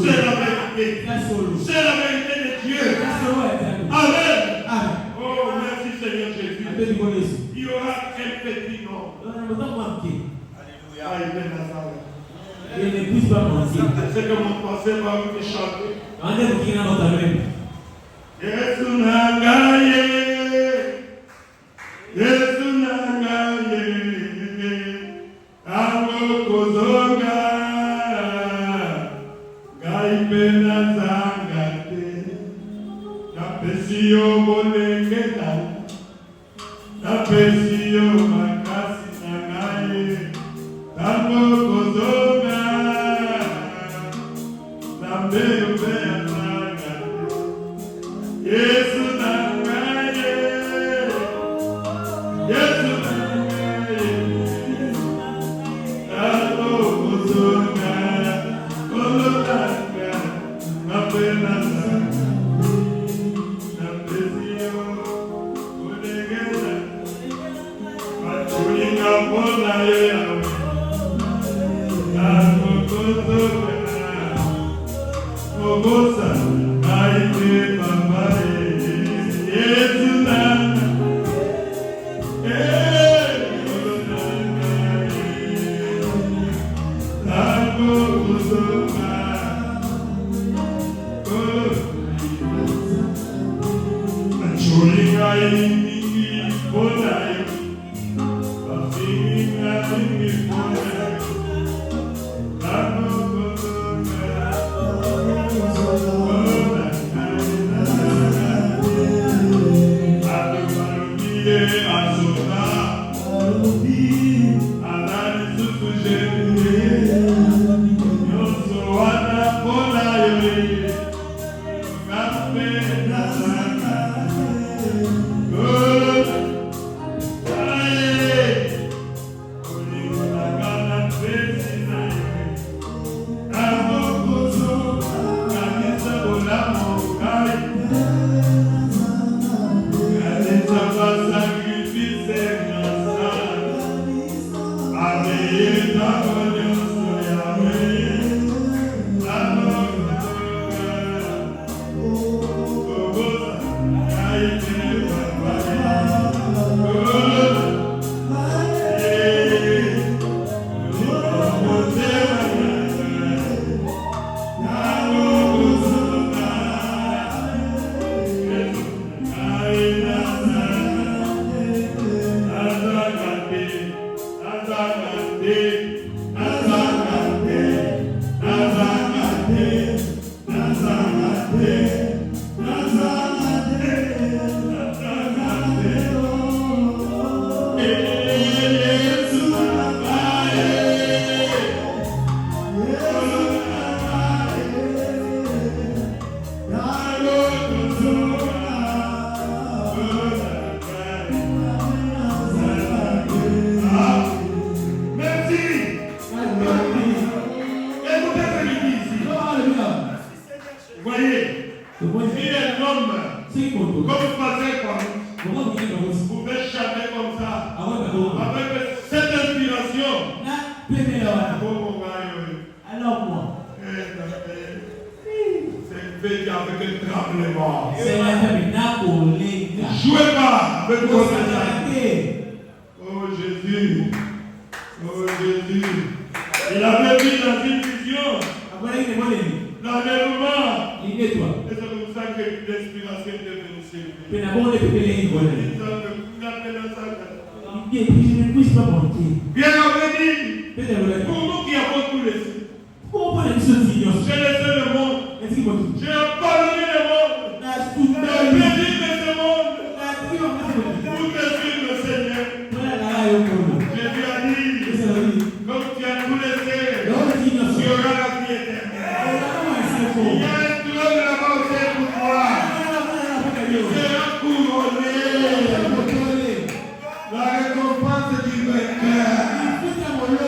C'est la vérité. C'est la vérité de Dieu. Amen. Oh, merci Seigneur Jésus. Il y aura un petit nombre. Alléluia. C'est que mon pasteur va vous chanter. Yesu nangaye, Yesu nangaye, Ango kozonga, Gaipe nazangate, Napesio bolengeta, Napesio makasi nangaye, Ango kozonga, Nambeyo beya zangate, Yesu nangaye, Yesu nangaye, Ako kozonga, kolotanga, napena zanga, napesio, kodegeza, machulinga mpona ye yawe, ako kozonga, kogosa, aipe babae, Yesu nanga, kolotanga, ako kozonga, Chulinga ingi ponai, pasinga ingi ponai, Ako kozonga, Adumarumie azota, Alani sufujemie, Yoso wana pona yoye, Kape nazanga, Amen. Vous voyez, Le bon si un homme, c'est qui compte. comme vous passez par nous, Pourquoi vous dites que vous pouvez chanter comme ça, avant de vous avec cette inspiration. na pépé là. Oh, Alors moi, c'est fait avec un tremblement. c'est la famille na pour les gars. Jouez pas avec Vous votre savez. Oh Jésus. Oh Jésus. Il avait vu dans une vision Après il est bon les. l'enlèvement. Il est toi. Et c'est comme ça que l'inspiration est venue chez lui. Mais la bonne pépé les bon. Il est je ne puisse pas monter. Bien avenu. Peut-être Pour nous qui avons tout laissé. pour les choses J'ai laissé le monde. est-ce qu'il monte? J'ai abandonné le monde. La toute Le plaisir de ce monde. la triomphe. Pour te suivre le Seigneur. Voilà la yo pour. Jésus a dit, C'est la vie. comme tu as tout laissé, Donc il tu auras la vie éternelle. Il y a un trône là-bas au ciel pour toi. Tu seras couronné. La récompense du vainqueur.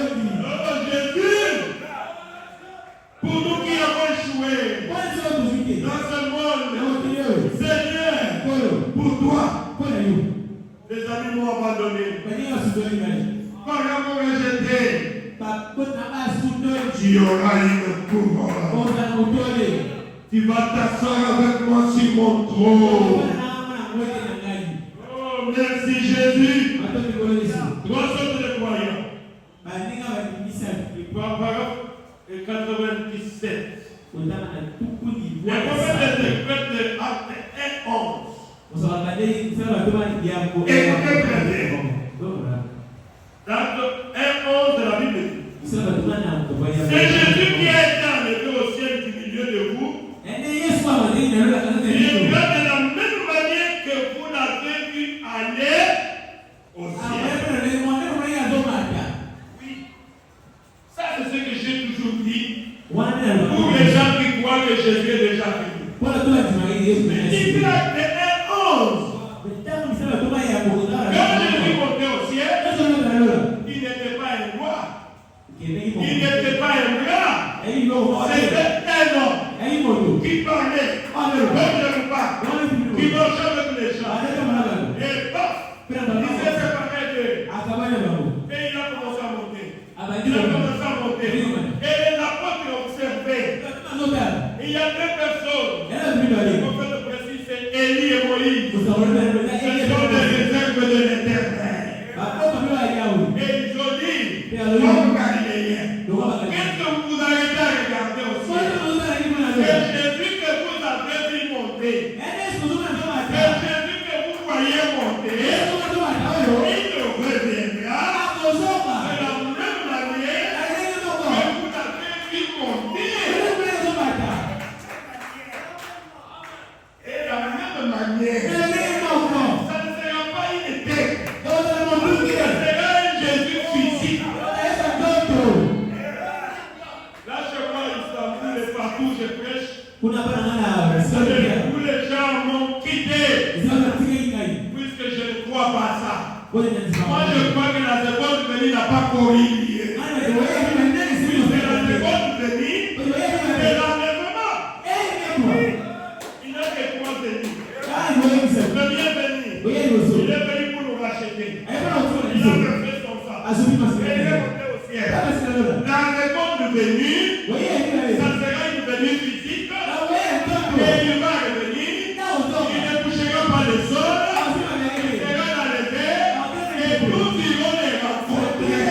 Oh Jésus, pour nous qui avons échoué dans ce monde, Seigneur, pour toi, les amis m'ont abandonné. Parents m'ont rejeté. Tu auras une couronne. Tu vas t'asseoir avec moi sur mon trône. Oh, merci Jésus. Trois sortes de croyants. Paragraphe 97. Il y a combien d'interprètes de Acte 1:11? Acte 1:11 de la Bible. C'est Jésus qui a été enlevé au ciel du milieu de vous. Il va de la même manière que vous l'avez vu aller au ciel. Oui. Ça, c'est ce que j'ai toujours dit. Pour les gens qui croient que Jésus est déjà venu. Il fait Acte 1:11. Quand Jésus montait au ciel, il n'était pas un roi. Il n'était pas un gars. C'était un homme qui parlait comme je vous parle, qui marchait avec les gens. Et paf, il s'est séparé d'eux. Et il a commencé à monter. Et les apôtres observaient. Il y a deux personnes. Le prophète précise, c'est Élie et Moïse. Ce sont des réserves de l'Éternel. Et ils ont dit, comme Galiléens, qu'est-ce que vous arrêtez à regarder au ciel? C'est Jésus que vous avez vu monter. C'est Jésus que vous voyez monter. Il reviendra de la même manière que vous avez vu monter. Et de la même manière, ça ne sera pas une tête. Ça sera un Jésus physique. Là, je vois Istanbul et partout je prêche. Tous les gens m'ont quitté puisque je ne crois pas à ça. Moi, je crois que la seconde venue n'a pas corrigé. C'est la seconde venue, c'est l'enlèvement. Il n'a que trois venus. Le premier venu, il est venu pour nous racheter. Il a fait son sang. Et il est monté au ciel. La seconde venue, ça sera une venue physique. Et il va revenir. Il ne touchera pas le sol. Il sera dans les airs. Et nous irons les rencontrer.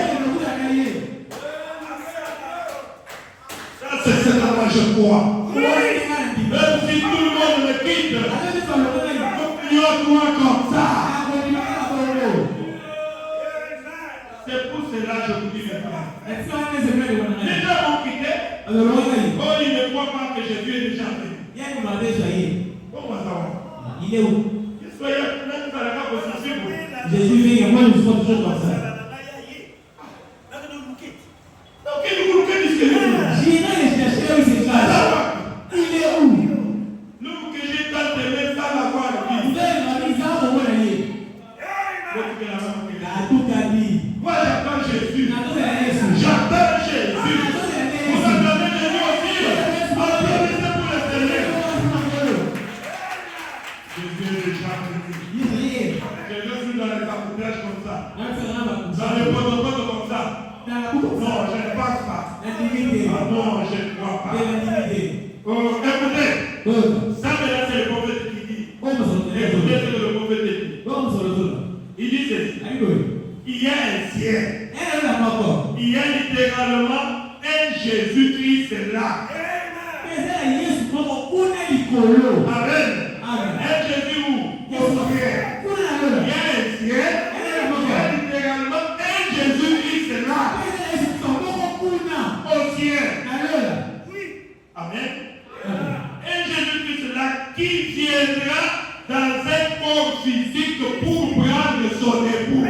Ça, c'est ce que moi je crois. Même si tout le monde me quitte, continuons-toi comme ça. C'est pour cela que je vous dis maintenant. Les gens m'ont quitté. Oh, ils ne croient pas que Jésus est déjà venu. Comment ça va? Il est où? Soyez même dans la position. Jésus vient, moi je suis toujours comme ça. Donc, il nous dit que J'ai cherché où c'est ça. Il est où? nous que j'ai tant aimé sans l'avoir vu. Vous avez dit ça au moins aller. Tout a dit. Moi, j'attends Jésus. J'attends Jésus. J'attends Jésus. Vous attendez Jésus aussi. Applaudissez pour le Seigneur. Ça, maintenant, c'est le prophète qui dit. Écoutez ce que le prophète dit. Il dit ceci. Il y a un ciel. Il y a littéralement un Jésus-Christ là. Amen. Un Jésus où? Au ciel. Il y a un ciel. Il y a littéralement un Jésus-Christ là. Au ciel. Oui. Amen. Un Jésus-Christ là qui viendra dans un corps physique pour prendre son époux.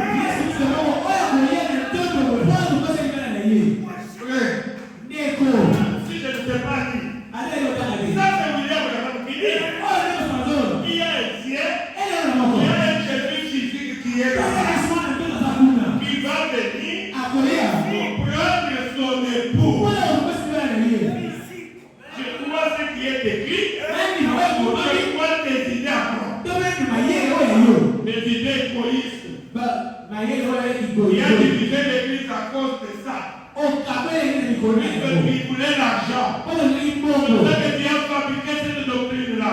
Si je ne sais pas dire, ça c'est William Branham qui dit. Il y a un ciel, il y a un Jésus physique qui est là, qui va venir pour prendre son époux. Je crois ce qui est écrit. Je crois tes idées à moi. Des idées égoïstes. Il a divisé l'église à cause de ça. Il voulait l'argent. C'est ça qui a fabriqué cette doctrine-là.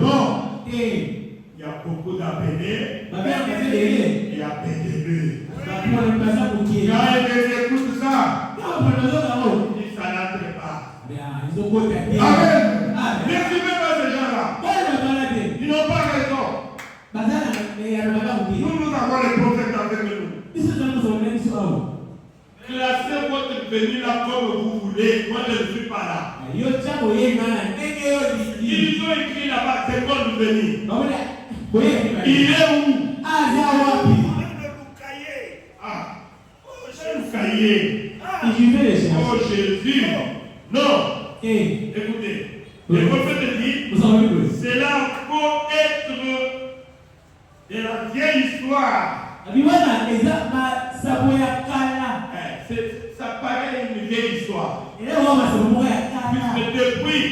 Non. Il y a beaucoup d'appelés. Il y a PDB. Quand ils écoutent ça, ils ne s'arrêtent pas. Amen. Ne suivez pas ces gens-là. Ils n'ont pas raison. Nous avons les prophètes avec nous. Classez votre venue là comme vous voulez. Moi, je ne suis pas là. Ils ont écrit là-bas, c'est quoi le venir? Il est où? Le cahier. Oh Jésus. Non. Écoutez. Le prophète dit, cela faut être de la vieille histoire. Ça paraît une vieille histoire. Puisque depuis,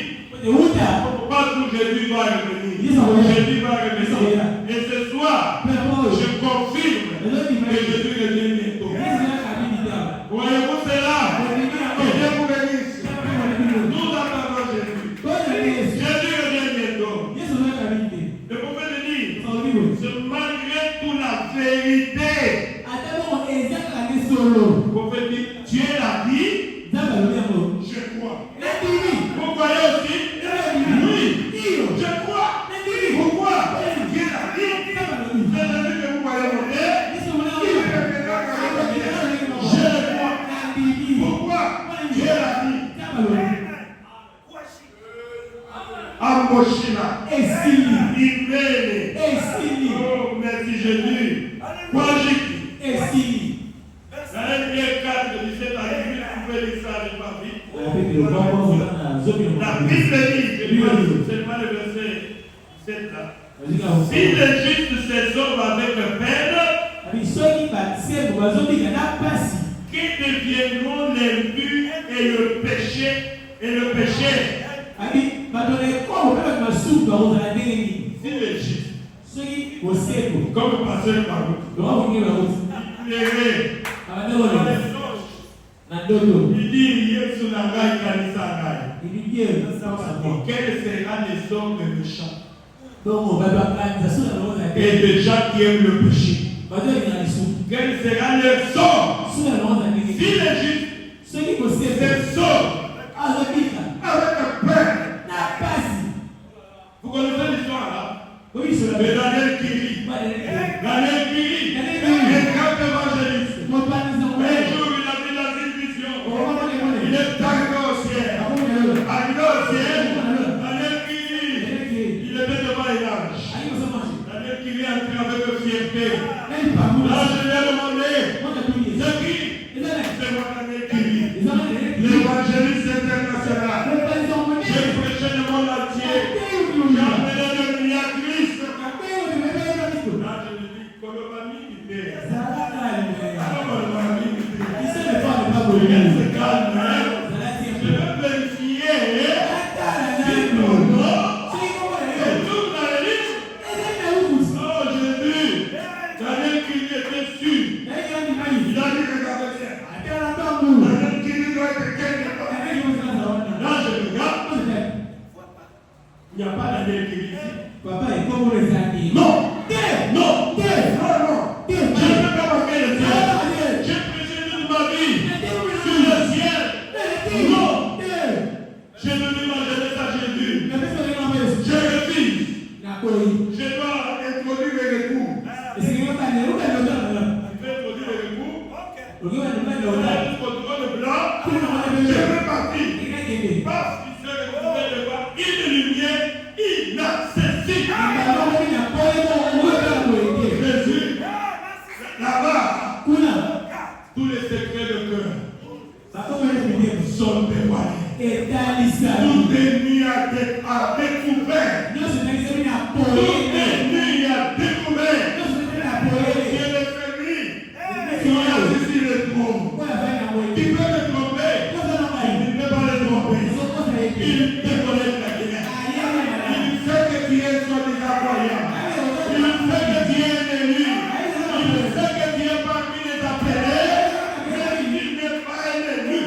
pas où Jésus va revenir. Jésus va revenir. Et ce soir, je confirme que Jésus revient bientôt. Voyez-vous cela? Et Dieu vous bénisse. Nous attendons Jésus. Jésus revient bientôt. Le prophète dit, c'est malgré toute la vérité. Le prophète dit, Dieu l'a dit, je crois. Vous croyez aussi? Oui, je crois. Pourquoi? Dieu l'a dit. C'est Jésus que vous voyez monter. Je le crois. Pourquoi? Dieu l'a dit. Amoshima. Imene. Oh, merci Jésus. Wajiki. Dans Luc 4, 17 à 18, vous pouvez lire ça avec ma vie. La Bible dit, je vois seulement le verset 7 là. Si les justes se sauvent avec peine, qui deviendront l'impur et le péché Si les justes, comme le pasteur Baruch, il dit, Yesu Nangai Kanisangai. Quel sera les hommes de méchants et de gens qui aiment le péché? Quel sera leur sort? Si les justes se sauvent avec peur. Vous connaissez l'histoire là? De Daniel Kiri. Daniel Kiri, un grand évangéliste. Un jour, il a vu la vision. Il est arrivé au ciel. Arrivé au ciel, Daniel Kiri, il était devant les âges. Daniel Kiri a entré avec fierté. Là, je lui ai demandé, c'est qui? C'est moi, Daniel Kiri, l'évangéliste international. J'ai prêché le monde entier. J'ai amené le milliard à Christ. Là, je lui dis, Kolobami, il est. Kolobami, il est. Il se calme. Je vais vérifier si ton nom est tout dans les livres. Oh, Jésus, Daniel Kiri était sûr. Il a dit, regardez bien. Daniel Kiri doit être quelqu'un. Là, je regarde. Il n'y a pas Daniel qui vit ici. Papa est comme les amis. Non. Terre. Non. Terre. Non. Je ne peux pas marquer le ciel. J'ai prêché toute ma vie sur le ciel. Non. J'ai donné ma jeunesse à Jésus. Je refuse. Je dois introduire les recours. Je vais introduire les recours. Je vais contrôle le blanc. Je vais partir. Parce qu'il s'est retrouvé devant une lumière inaccessible. Jésus, là-bas, tous les secrets de cœur sont dévoilés. Tout ennemi a découvert. Tout ennemi a découvert. Dieu les familles qui ont assis le trône. Qui peut me tromper? Il ne peut pas le tromper. Il te connaît la guerre. Il sait que tu es soi-disant croyant. Il sait que tu es un élu. Il sait que tu es parmi les appelés. Mais il n'est pas un élu.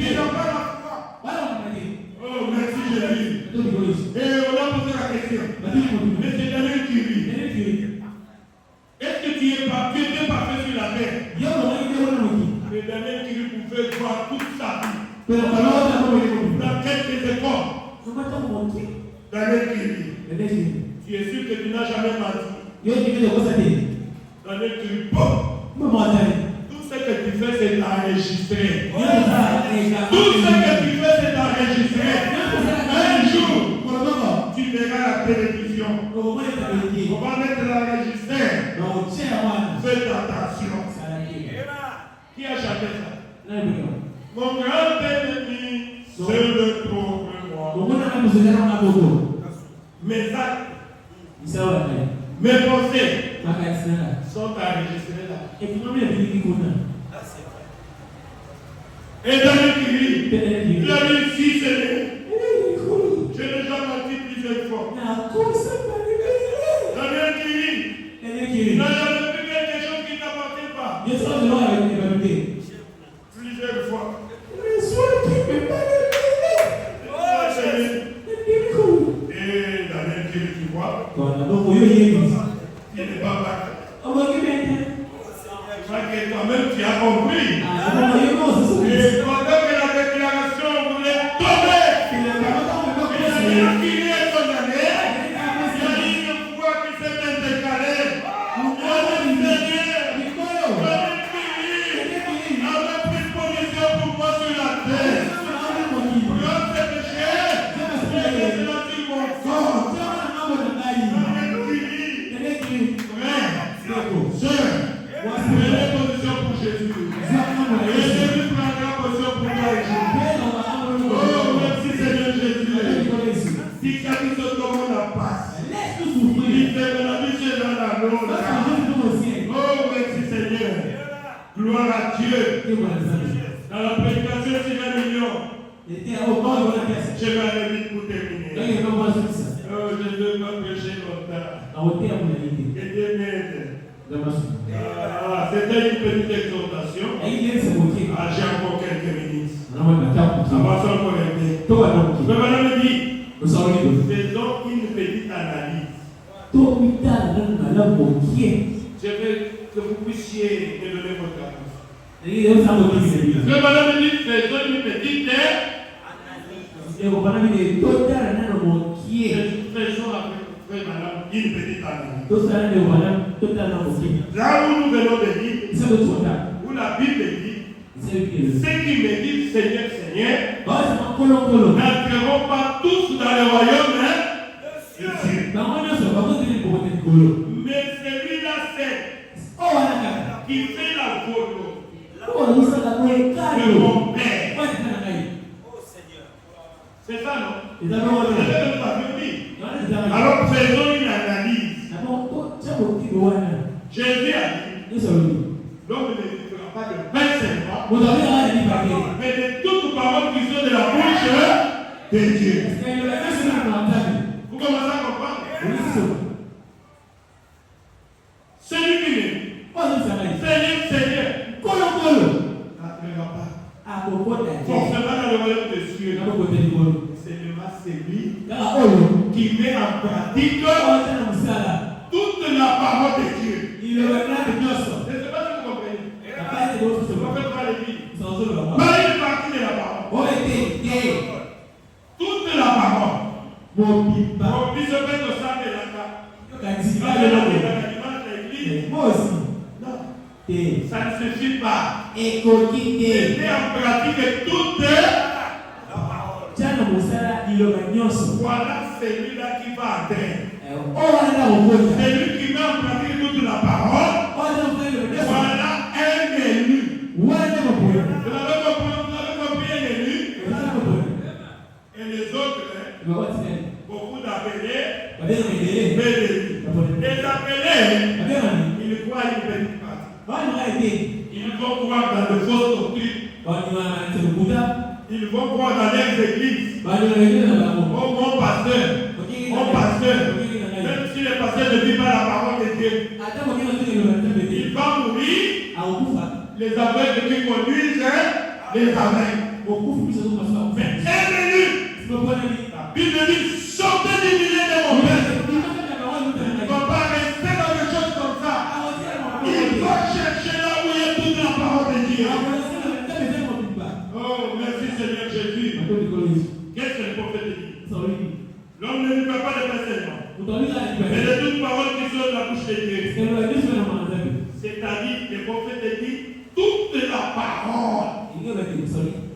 Il n'a pas la foi. Oh, merci Jésus. Et on a posé la question. Mais c'est Daniel qui vit. Est-ce que tu étais parfait sur la terre? Mais Daniel qui pouvait voir toute sa vie. Dans quelques écoles. Daniel qui vit. Tu es sûr que tu n'as jamais menti. Daniel qui vit. Tout ce que tu fais, c'est enregistré. Tout ce que tu fais, c'est enregistré. Un jour, tu verras la télévision. On va mettre l'enregistré. Faites attention. Qui a chanté ça? Mon grand ennemi, c'est le pauvre moi. Mes actes, mes pensées sont enregistrés là. Et dans le cri, il a dit si c'est lui. Je n'ai jamais menti plusieurs fois. Dans le cri, il n'a jamais fait quelque chose qui n'appartient pas. Plusieurs fois. Et dans le cri, tu vois, il n'est pas battu. Que toi-même tu as compris. Et pendant que la déclaration voulait tomber, il a tiré son année. Il y a une fois qui s'est décalé. Il avait pris position pour moi sur la terre. Quand c'est péché, il a dit mon corps. Prenez position pour Jésus. Et Jésus prendra position pour toi et Jésus. Oh, merci Seigneur Jésus. Si quelqu'un se demande la passe, il fait de la vie chez la l'autre. Oh, merci Seigneur. Gloire à Dieu. Dans la prédication, c'est 20 millions. Je vais aller vite pour terminer. Oh, je ne veux pas prêcher longtemps. Que Dieu m'aide. C'était une petite exhortation. J'ai encore quelques minutes. Avançons encore un peu. Mais madame me dit, faisons une petite analyse. Je veux que vous puissiez me donner votre réponse. Mais madame me dit, faisons une petite analyse. Faisons avec madame une petite analyse. Là où nous venons de dire, où la Bible dit, ceux qui me disent Seigneur, Seigneur, n'entreront pas tous dans le royaume de Dieu. Mais celui-là, c'est qui fait la volonté de mon Père. Oh Seigneur. C'est ça, non? Alors faisons une analyse. Jésus a dit, l'homme ne vivra pas de pain seulement, mais de toutes paroles qui sont de la bouche de Dieu. Vous commencez à comprendre? Celui qui dit, Seigneur, Seigneur, n'entrera pas forcément dans le royaume de Dieu. Seulement celui qui met en pratique toute la parole de Dieu. Je ne sais pas si vous comprenez. Le prophète va le dire. Pas une partie de la parole. Toute la parole. Mon fils au sein de la carte. Ça ne suffit pas. Mettez en pratique toute la parole. Voilà celui-là qui va atteindre. Celui qui met en pratique toute la parole. Voilà un élu. Vous avez compris un élu? Et les autres, beaucoup d'appelés, mais élus. Les appelés, ils croient une petite partie. Ils vont croire dans de fausses doctrines. Ils vont croire dans les églises. Oh mon pasteur, même si le pasteur ne dit pas la parole de Dieu, il va mourir. Les aveugles qui conduisent les aveugles. Mais un élu, la Bible dit sortez du milieu de mon père. Il ne faut pas rester dans des choses comme ça. Il faut chercher là où il y a toute la parole de Dieu. Oh, merci Seigneur Jésus. Qu'est-ce que le prophète dit? L'homme ne lui fait pas de précédent. Mais de toutes paroles qui sont de la bouche de Dieu. C'est-à-dire, le prophète dit toute la parole. Il doit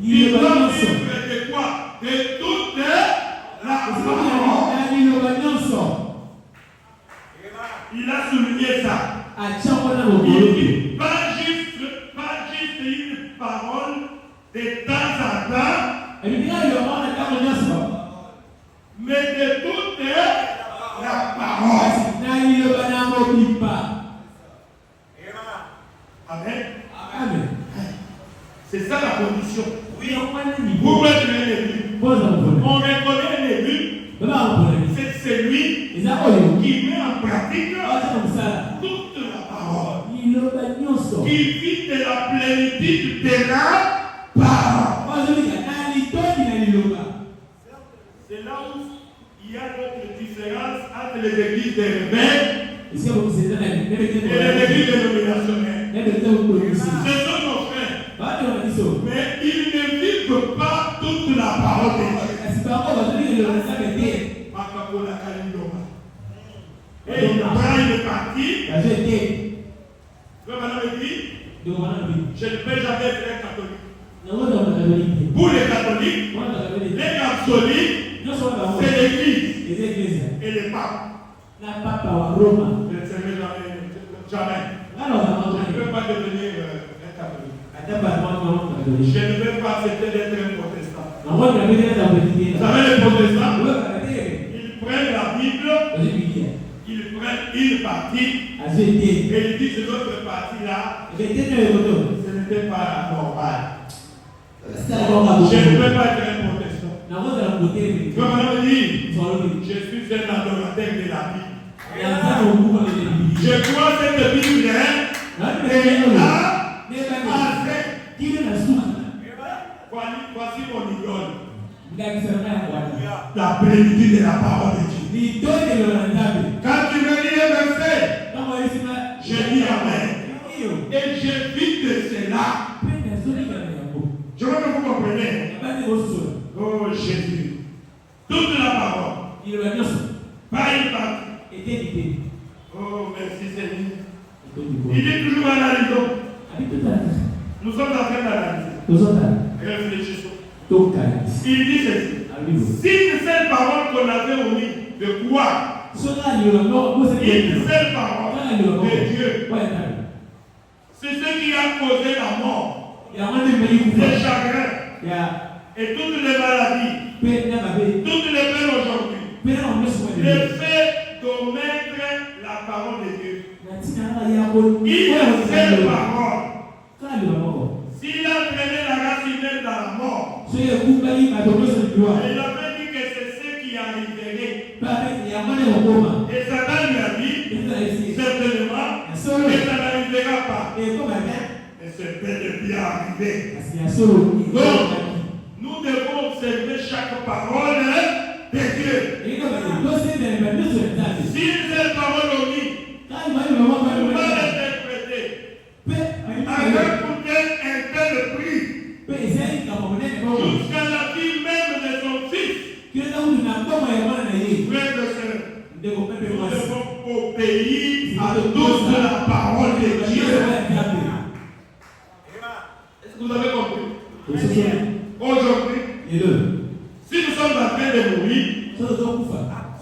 vivre de quoi? De toute la parole. Il a souligné ça. Il dit pas juste une parole de temps en temps, mais de toute la parole. Amen. C'est ça la condition. Pour être un élu, on reconnaît un élu, c'est celui qui met en pratique toute la parole, qui vit de la plénitude de la parole. C'est là où il y a notre différence entre les églises des rebelles et les églises dénominationnelles. Ce sont nos frères, mais ils ne vivent pas toute la parole de Dieu. Et il prend une partie. Je ne peux jamais être catholique. Pour les catholiques, les catholiques, c'est l'église et les papes. Je ne serai jamais. Je ne peux pas devenir un catholique. Je ne veux pas accepter d'être un protestant. Vous savez, les protestants, ils prennent la Bible, ils prennent une partie et ils disent que l'autre partie-là, ce n'était pas normal. Je ne peux pas être un protestant. Comme on dit, je suis un adorateur de la Bible. Je crois cette Bible est voici mon idole. La plénitude de la parole de Dieu. Quand tu me lis un verset, je dis Amen. Et je vis de cela. Je veux que vous compreniez. Oh Jésus. Toute la parole. Pas une partie. Oh merci Seigneur. Il est toujours analysant. Nous sommes en train d'analyser. Réfléchissons. Il dit ceci. Si une seule parole qu'on avait omis de quoi? Une seule parole de Dieu. C'est ce qui a causé la mort, les chagrins et toutes les maladies, toutes les peines aujourd'hui. Le fait d'omettre la parole de Dieu. Une seule parole. S'il a traîné la race humaine dans la mort, il avait dit que c'est ce qui arriverait. Et Satan lui a dit, certainement, que ça n'arrivera pas. Et c'est bel et bien arrivé. Donc, nous devons observer chaque parole de Dieu. Frères et sœurs, nous devons obéir à toute la parole de Dieu. Est-ce que vous avez compris? Aujourd'hui, si nous sommes en train de mourir,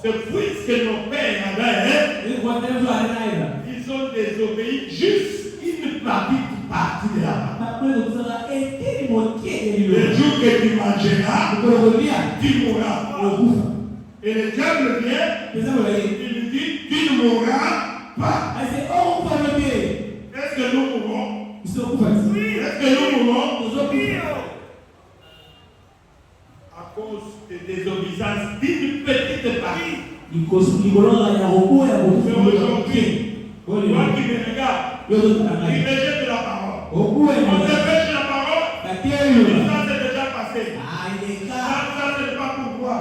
c'est puisque nos pères ils ont désobéi juste une partie de la parole. Le jour que tu mangeras, tu mourras. Et le diable vient, il lui dit, tu ne mourras pas. Est-ce que nous mourrons? Est-ce que nous mourrons? À cause de désobéissance d'une petite partie. Mais aujourd'hui, toi qui me regardes, il rejette la parole. On rejette la parole, ça c'est déjà passé. Ça c'est pas pour moi.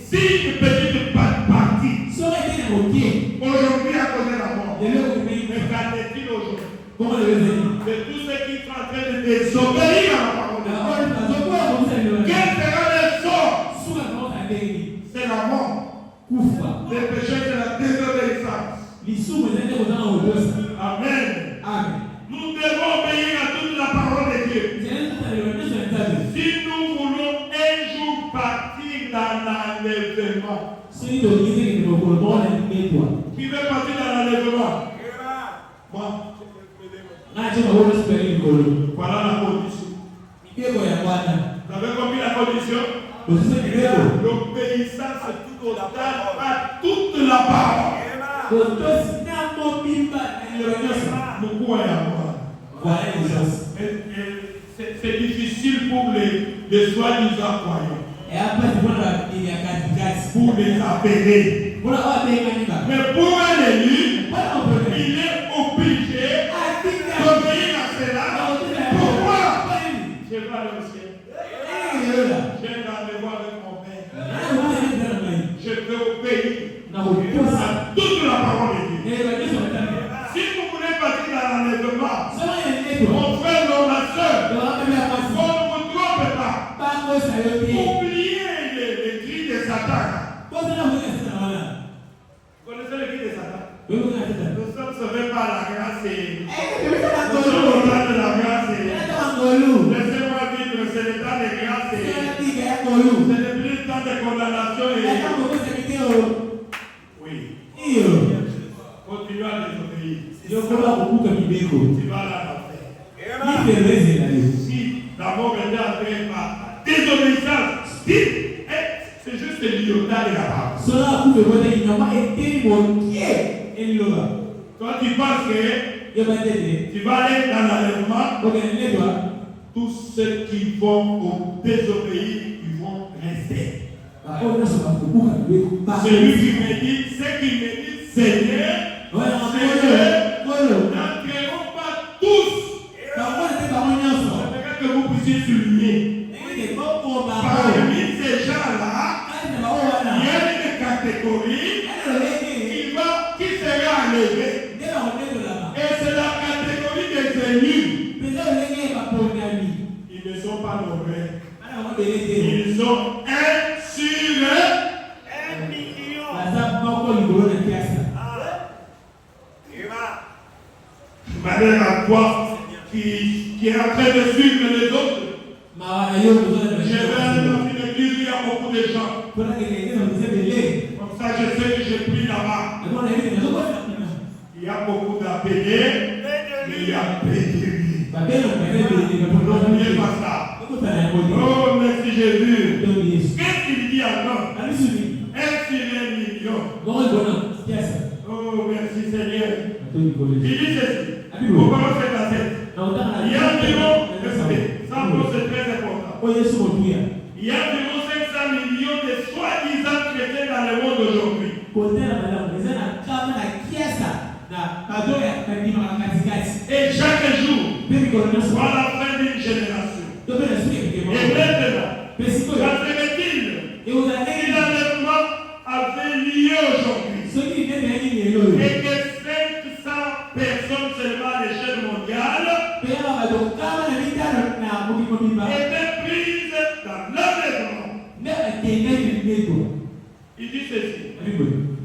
Si une petite partie, aujourd'hui à cause de la mort, mais qu'en est-il aujourd'hui? De tous ceux qui sont en train de désobéir à la parole de Dieu. Quel sera le sort? C'est la mort. Le péché, c'est la désobéissance. Amen. Nous devons obéir à toute la parole de Dieu. Si nous voulons un jour partir dans l'enlèvement, qui veut partir dans l'enlèvement? Moi. Voilà la condition. Vous avez compris la condition? L'obéissance totale à toute la parole. C'est difficile pour les soi-disant croyants. Pour les appeler. Mais pour un élu, il est obligé d'obéir à cela. Pourquoi? Je vais aller au ciel. J'ai un rendez-vous avec mon Père. Je vais obéir à toute la parole de Dieu. Si vous voulez partir dans l'enlèvement, mon frère, ma soeur, on ne vous trompe pas. Oubliez les cris de Satan. Vous connaissez les cris de Satan? Nous sommes sauvés par la grâce. Nous sommes au temps de la grâce. Laissez-moi vivre, c'est le temps de grâce. Ce n'est plus le temps de condamnation. Oui. Continue à désobéir. Tu vas là l'enfer. Si d'abord on est entré par désobéissance, c'est juste le liotage de la parole. Toi tu penses que tu vas aller dans l'enlèvement, tous ceux qui vont désobéir, ils vont rester. Celui qui me dit, ceux qui me disent Seigneur, n'entreront pas tous. J'aimerais que vous puissiez souligner. Parmi ces gens-là, il y a une catégorie qui sera enlevée. Et c'est la catégorie des élus. Ils ne sont pas nombreux. Ils sont 1 sur 1 million. Malheur à toi qui est en train de suivre les autres. Je vais dans une église où il y a beaucoup de gens. Comme ça, je sais que je prie là-bas. Il y a beaucoup d'appelés, mais il y a pédérie. N'oubliez pas ça. Oh, merci Jésus. Qu'est-ce qu'il dit encore? 1 sur 1 million. Oh, merci Seigneur. Il dit ceci. Pourquoi on fait la tête? Il y a environ, ça c'est très important. Il y a environ 500 millions de soi-disant chrétiens dans le monde aujourd'hui. Et chaque jour, à la fin d'une génération. Et maintenant, ça serait-il si l'enlèvement avait lieu aujourd'hui et que 500 personnes seulement à l'échelle mondiale étaient prises dans l'enlèvement, Il dit ceci.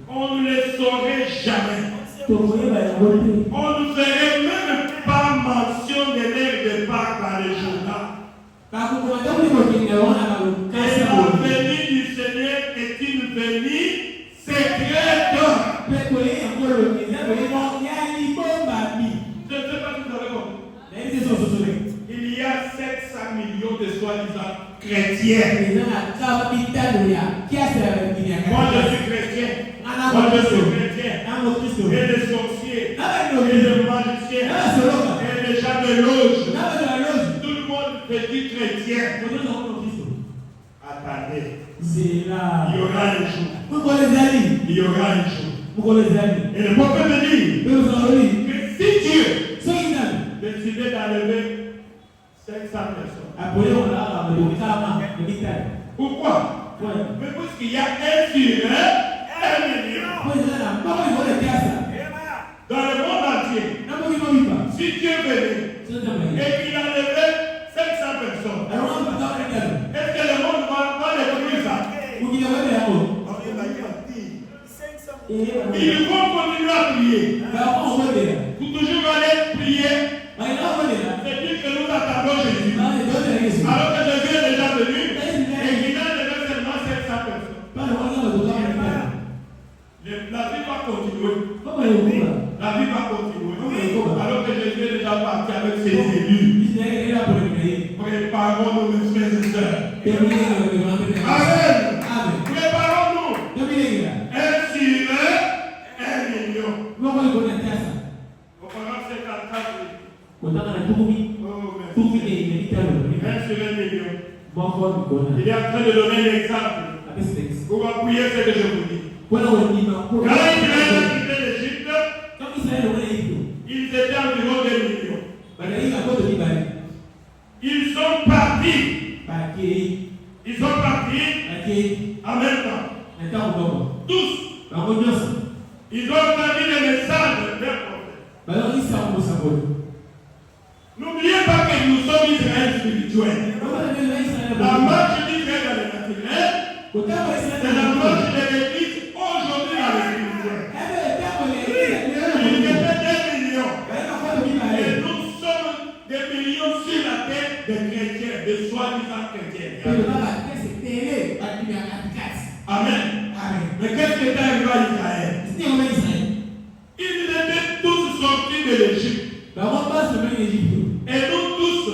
On ne les saurait jamais. On ne ferait même pas mention de leur départ dans les journaux. Et la venue du Seigneur est une venue secrète. Je ne sais pas si vous avez compris. Il y a 700 millions de soi-disant chrétiens. Moi je suis chrétien. Moi je suis chrétien. Et les sorciers, et les magiciens, et les gens de loge. Tout le monde se dit chrétien. Attendez. Il y aura un jour. Il y aura un jour. Et le prophète me dit que si Dieu décidait d'enlever 500 personnes. Pourquoi? Mais parce qu'il y a un sur 1 million. Dans le monde entier, si Dieu venait et qu'il enlevait 500 personnes, est-ce que le monde va découvrir ça? Ils vont continuer à prier. Vous toujours allez prier. C'est-à-dire que nous attendons Jésus. Alors que Jésus est déjà venu et qu'il a levé seulement 500 personnes. La vie va continuer. La vie va continuer. Alors que Jésus est déjà parti avec ses élus. Préparons-nous, mes frères et sœurs. Amen. Préparons-nous. Un sur 1 million. Vos parents, c'est 4 Oh, merci. 1 sur 1 million. Il est en train de donner l'exemple pour appuyer ce que je vous dis. Quand Israël a quitté l'Égypte, ils étaient environ 2 millions. Ils sont partis. Ils sont partis en même temps. Tous. Ils ont entendu le message d'un prophète. N'oubliez pas que nous sommes Israël spirituel. La marche d'Israël dans le naturel, c'est la marche de l'Église aujourd'hui dans le spirituel. Il y avait 2 millions. Et nous sommes des millions sur la terre de chrétiens, de soi-disant chrétiens. Amen. Mais qu'est-ce qui est arrivé à Israël? Ils étaient tous sortis de l'Égypte. Et nous tous,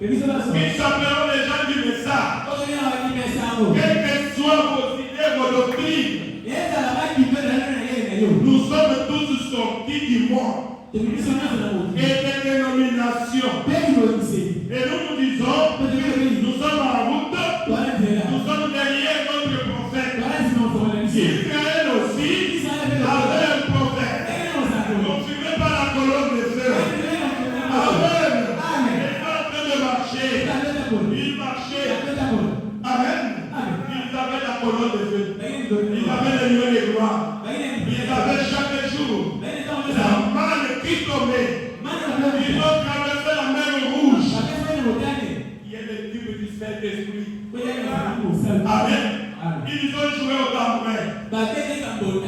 ils s'appelleront les gens du message. Quelles que soient vos idées, vos doctrines, nous sommes tous sortis du monde et des dénominations. Et nous disons, nous sommes en route, nous sommes derrière notre prophète. Israël aussi avait un prophète. Confirmé par la colonne de feu. Amen. Ils marchaient. Amen. Ils avaient la colonne de feu. Ils avaient les lieux de gloire. Ils avaient chaque jour la manne qui tombait. Ils ont traversé la mer rouge. Il y a des types du Saint-Esprit. Amen. Ils ont joué au tambourin.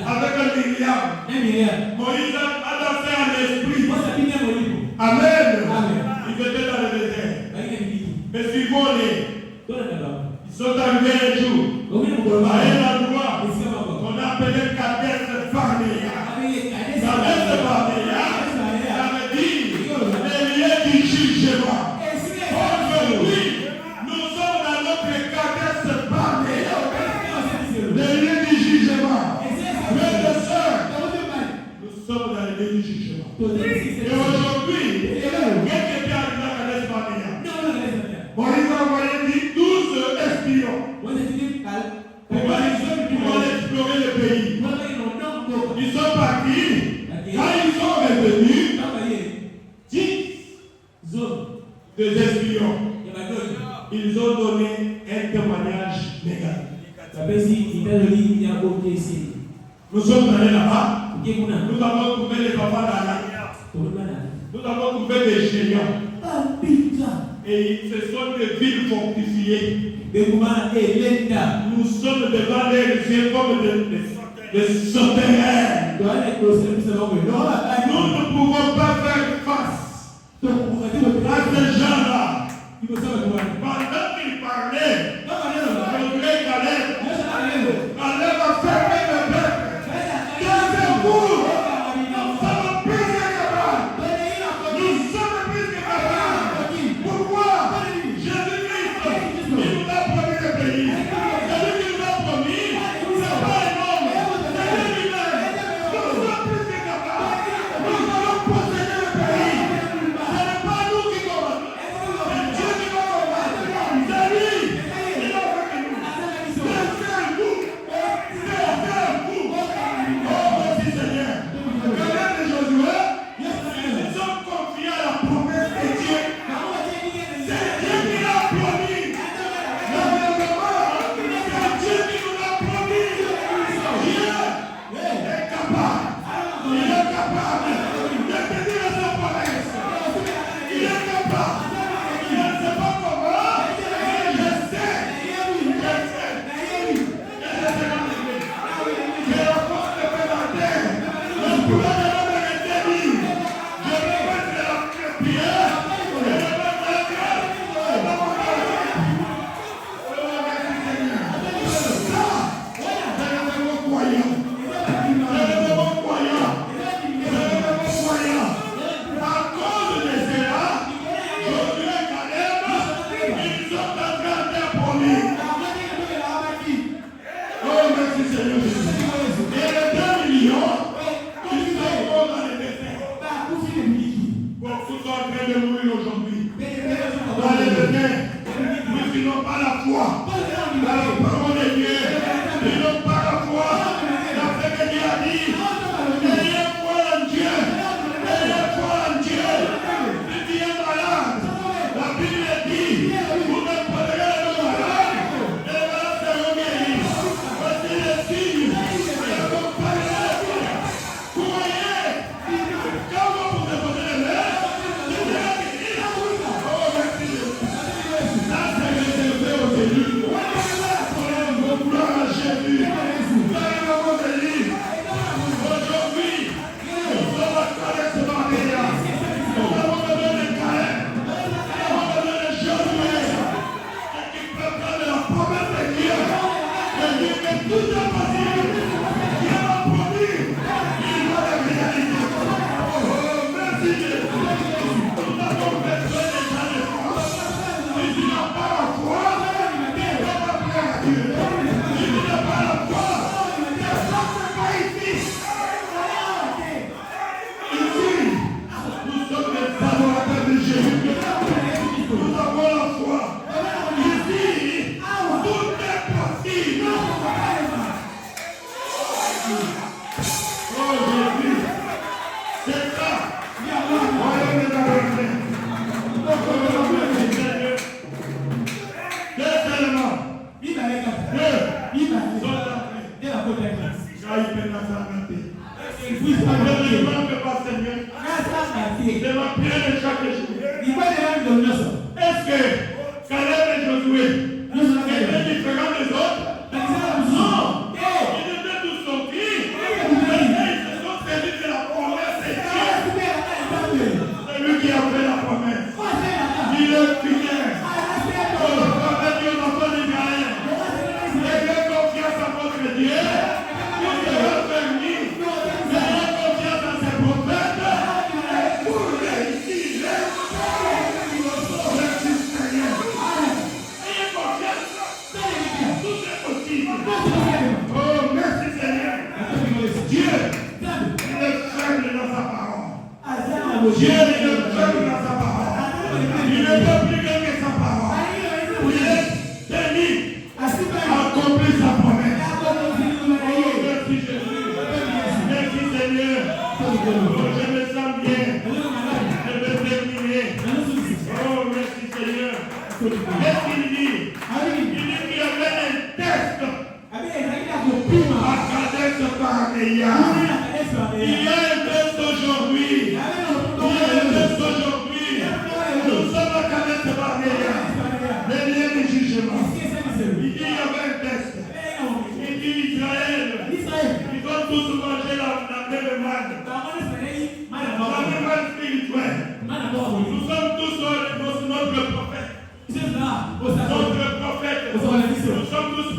Avec un Myriam. Moïse a dansé en esprit. Amen. Ils étaient dans le désert. Mais suivons-les. Ils sont arrivés un jour à un endroit qu'on appelait Kadesh Barnea. Kadesh Barnea, ça veut dire le lieu du jugement. Aujourd'hui, nous sommes dans notre Kadesh Barnea, le lieu du jugement. Frères et sœurs, nous sommes dans le lieu du jugement. Et aujourd'hui, qu'est-ce qui est arrivé à Kadesh Barnea? Moïse a envoyé 12 espions pour aller explorer le pays. Ils sont partis. Quand ils sont revenus, 10 des espions, ils ont donné un témoignage négatif. Nous sommes allés là-bas. Nous avons trouvé les enfants d'Anna. Nous avons trouvé des géants. Et ce sont des villes fortifiées. Bekuma elenda. Nous sommes devant les yeux comme des sauterelles. Doit être au service de l'homme. Nous ne pouvons pas faire face à ces gens-là. Pendant qu'ils parlaient, le grec Caleb a fermé le peuple. Gardez-vous! Nous sommes plus que capables. Nous sommes plus que capables. Pourquoi? Jésus-Christ, il nous a promis le pays. Celui qui nous a promis, c'est pas un homme. C'est lui-même. Nous sommes plus que capables. Nous allons posséder le pays. Ce n'est pas nous qui commandons. C'est Dieu qui va combattre. C'est lui. Il a fait nous. C'est vous. C'est vous. Oh, merci Seigneur. Caleb et Josué, ils sont confiés à la promesse de Dieu. C'est Dieu qui l'a promis. C'est Dieu qui nous l'a promis. Dieu est capable. Il est capable de tenir sa promesse. Il est capable. Je ne sais pas comment, mais je sais. Que la force de présenter le pouvoir de l'homme est établi. Je répète la prière. Je répète la prière. Oh, merci Seigneur. Ça, c'est le bon croyant. C'est le bon croyant. C'est le bon croyant. À cause de cela, Josué et Caleb, ils sont en train d'être promis. Oh, merci Seigneur Jésus. Et les 2 millions, ils sont morts dans les déserts. Beaucoup sont en train de mourir aujourd'hui. Dans les déserts, ils n'ont pas la foi. Dans la parole de Dieu, ils n'ont pas la foi. La foi que Dieu a dit, ayez foi en Dieu. Ayez foi en Dieu. Si tu es malade, la Bible dit, vous me prendrez le malade, et les malades seront guéris. Voici les signes, et accompagnez les signes. Croyez, quand vous déposez les mains, tu seras guéri. Oh, merci Jésus. Ça, c'est réservé aux élus. Gloire à Jésus. Gloire aux élus. Aujourd'hui, nous sommes à travers ce barrière. Nous avons besoin de Caleb. Nous avons besoin de Josué. Et qui peut prendre la promesse de Dieu. De dire que tout est possible. Dieu l'a promis. Il va le réaliser. Oh, merci Jésus. Nous avons besoin de gens de foi. Si tu n'as pas la foi, tu ne peux pas plaire à Dieu. Si tu n'as pas la foi, tu ne passes pas ici. Ici, nous sommes des adorateurs de Jésus. Nous avons la foi. Ici, tout est possible. Oh Jésus, c'est ça. Royaume de la vérité. Oh, merci Seigneur. Deuxièmement, Dieu sont appelés. J'aille maintenant sa santé. Je ne manque pas, Seigneur. C'est ma prière de chaque jour. Est-ce que Caleb et Josué étaient différents des autres? Non. Ils étaient tous sortis. Mais ils se sont servis de la promesse de Dieu. C'est lui qui a fait la promesse. Il est fidèle. Oh, le prophète Dieu n'a pas d'Israël. Ayez confiance en votre Dieu. Vous serez bénis. Ayez confiance en ses prophètes. Et vous réussirez. Merci Seigneur. Ayez confiance. Tout est possible. Oh, merci Seigneur. Dieu, il est faible dans sa parole. Dieu, il est faible dans sa parole. Il n'est pas plus grand que sa parole. Il est béni. Accomplir sa promesse. Oh, merci Jésus. Merci Seigneur. Oh, je me sens bien. Je vais terminer. Oh, merci Seigneur. Qu'est-ce qu'il dit? Il dit qu'il y avait un test à Kadesh Barnea. Il y a un test aujourd'hui. Il y a un test aujourd'hui. Nous sommes à Kadesh Barnea.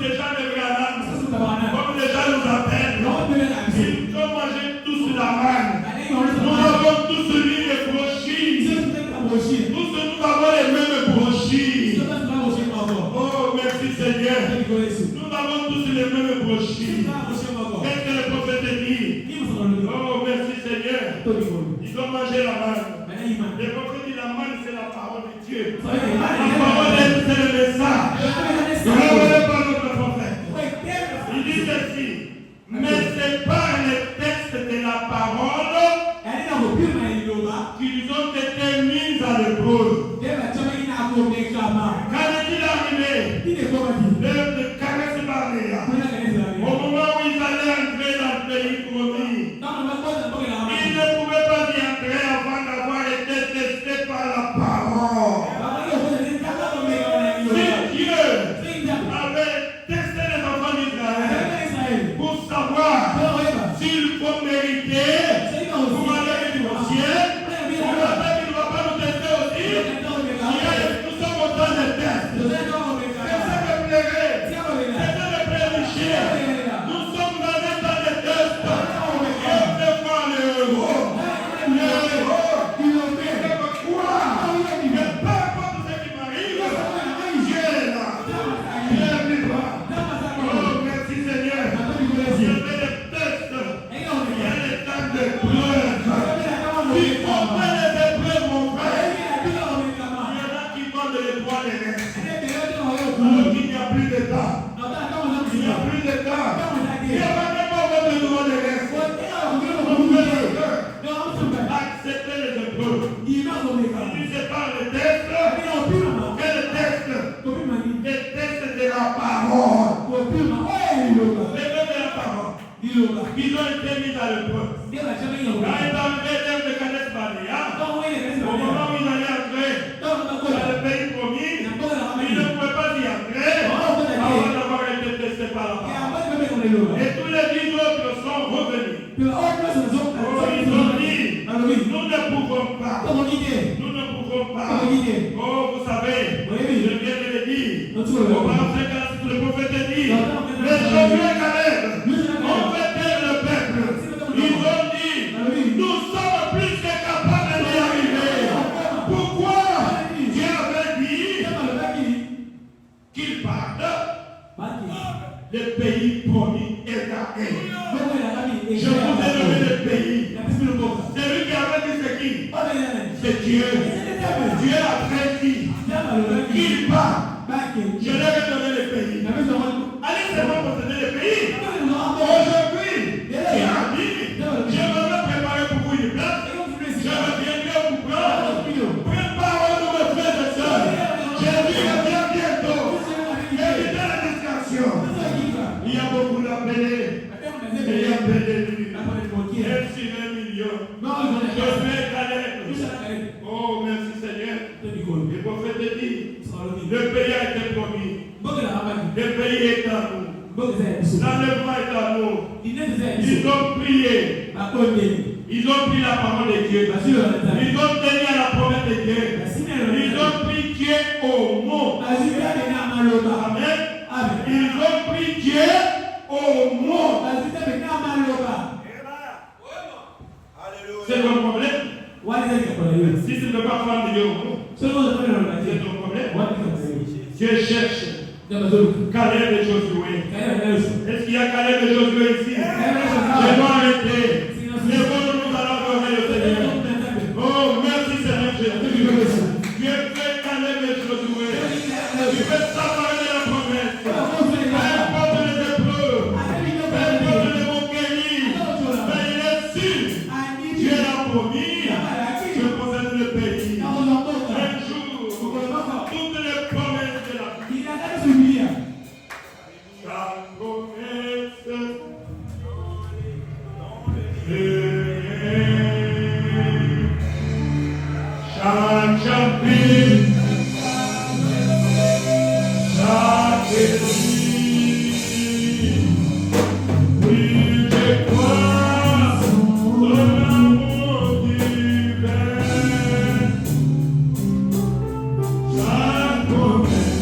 les gens de Granada, Sasa utabarana. comme les gens nous appellent, Na watu wale kabisa. ils ont mangé tous la manne. Na nini wanaweza Nous kufanya? avons tous lu les brochures. Sisi tunataka kuoshia. Tous nous avons les mêmes brochures. Sisi tunataka kuoshia kwako. Oh, merci Seigneur. Thank you Yesu. Nous avons tous les mêmes Sisi brochures. tunataka kuoshia kwako. Qu'est-ce que le prophète dit? Hii msongamano. Oh, merci Seigneur. Toni kwa. Ils ont mangé la manne. Bana imani. Le prophète dit la manne, c'est la parole de Dieu. Sasa hivi La imani. parole de Dieu, c'est le message. Ne révélez pas notre prophète. Il dit ceci. Mais c'est par les textes de la parole qu'ils ont été mis à l'épreuve. Quand est-il arrivé? L'heure de caresse Barnéa. Au moment où ils allaient entrer dans le pays promis, ils ne pouvaient pas y entrer avant d'avoir été testés par la parole. Si Dieu avait testé les enfants d'Israël pour savoir s'il faut mériter pour aller au ciel, on va dire qu'il ne va pas nous tester aussi. Nous sommes au temps de test. C'est ça que pleurer. C'est ça le prédicher. Nous sommes dans un temps de test. Et on peut voir le héros. Le héros. Il veut croire. Mais peu importe ce qui m'arrive, Dieu est là. Dieu est vivant. Oh, merci Seigneur. Il y a des tests. Il y a des temps de preuve. Il faut faire les épreuves, mon frère. Il y en a qui vendent les droits des restes. Alors qu'il n'y a plus de temps. Il n'y a plus de temps. Il n'y a pas même pas votre droit des restes. Acceptez les épreuves. Il dit c'est par le test. Quel test? Les tests de la parole. Les tests de la parole. Ils ont été mis à l'épreuve. Quand ils arrivaient dans le Kadesh Barnéa, au moment où ils allaient entrer dans le pays promis, ils ne pouvaient pas y entrer avant d'avoir été testés par la parole. Et tous les 10 autres sont revenus. Oh, ils ont dit, nous ne pouvons pas. Nous ne pouvons pas. Oh, vous savez, je viens de le dire. Au verset 4, le prophète dit, mais Josué et Caleb ont fait taire le peuple. Ils ont dit, nous sommes plus que capables d'y arriver. Pourquoi? Dieu avait dit qu'ils partent. Le pays promis est à eux. Je vous ai donné le pays. Celui qui avait dit c'est qui? C'est Dieu. Dieu a prédit qu'il part. Je leur ai donné le pays. Allez seulement posséder le pays. Aujourd'hui, Dieu a dit, je me vais préparer pour vous une place. Je reviendrai vous prendre. Préparez-nous mes frères et sœurs. Jésus revient bientôt. Évitez la discussion. Il y a beaucoup d'appelés. Il y a appelés lui. Même si 1 million. Josué et Caleb. Oh, merci Seigneur. Le prophète dit, le pays a été promis. Le pays est à nous. L'enlèvement est à nous. Ils ont prié. Ils ont pris la parole de Dieu. Ils ont tenu à la promesse de Dieu. Ils ont pris Dieu au mot. Amen. Ils ont pris Dieu au mot. C'est ton problème. Si tu ne peux pas prendre Dieu au mot, c'est ton problème. Dieu cherche Caleb et Josué. Est-ce qu'il y a Caleb et Josué ici? Je dois arrêter. Mais bon, nous allons adorer le Seigneur. Oh, merci Seigneur Jésus. Dieu fait Caleb et Josué. Tu veux s'emparer de la promesse. Peu importe les épreuves. Peu importe les moqueries. Mais il est sûr. Dieu l'a promis. Je possède le pays. Un jour, toutes les promesses de la vie. La promesse chaque chapitre, chaque écrit, oui, je crois dans l'amour divin. Chaque promesse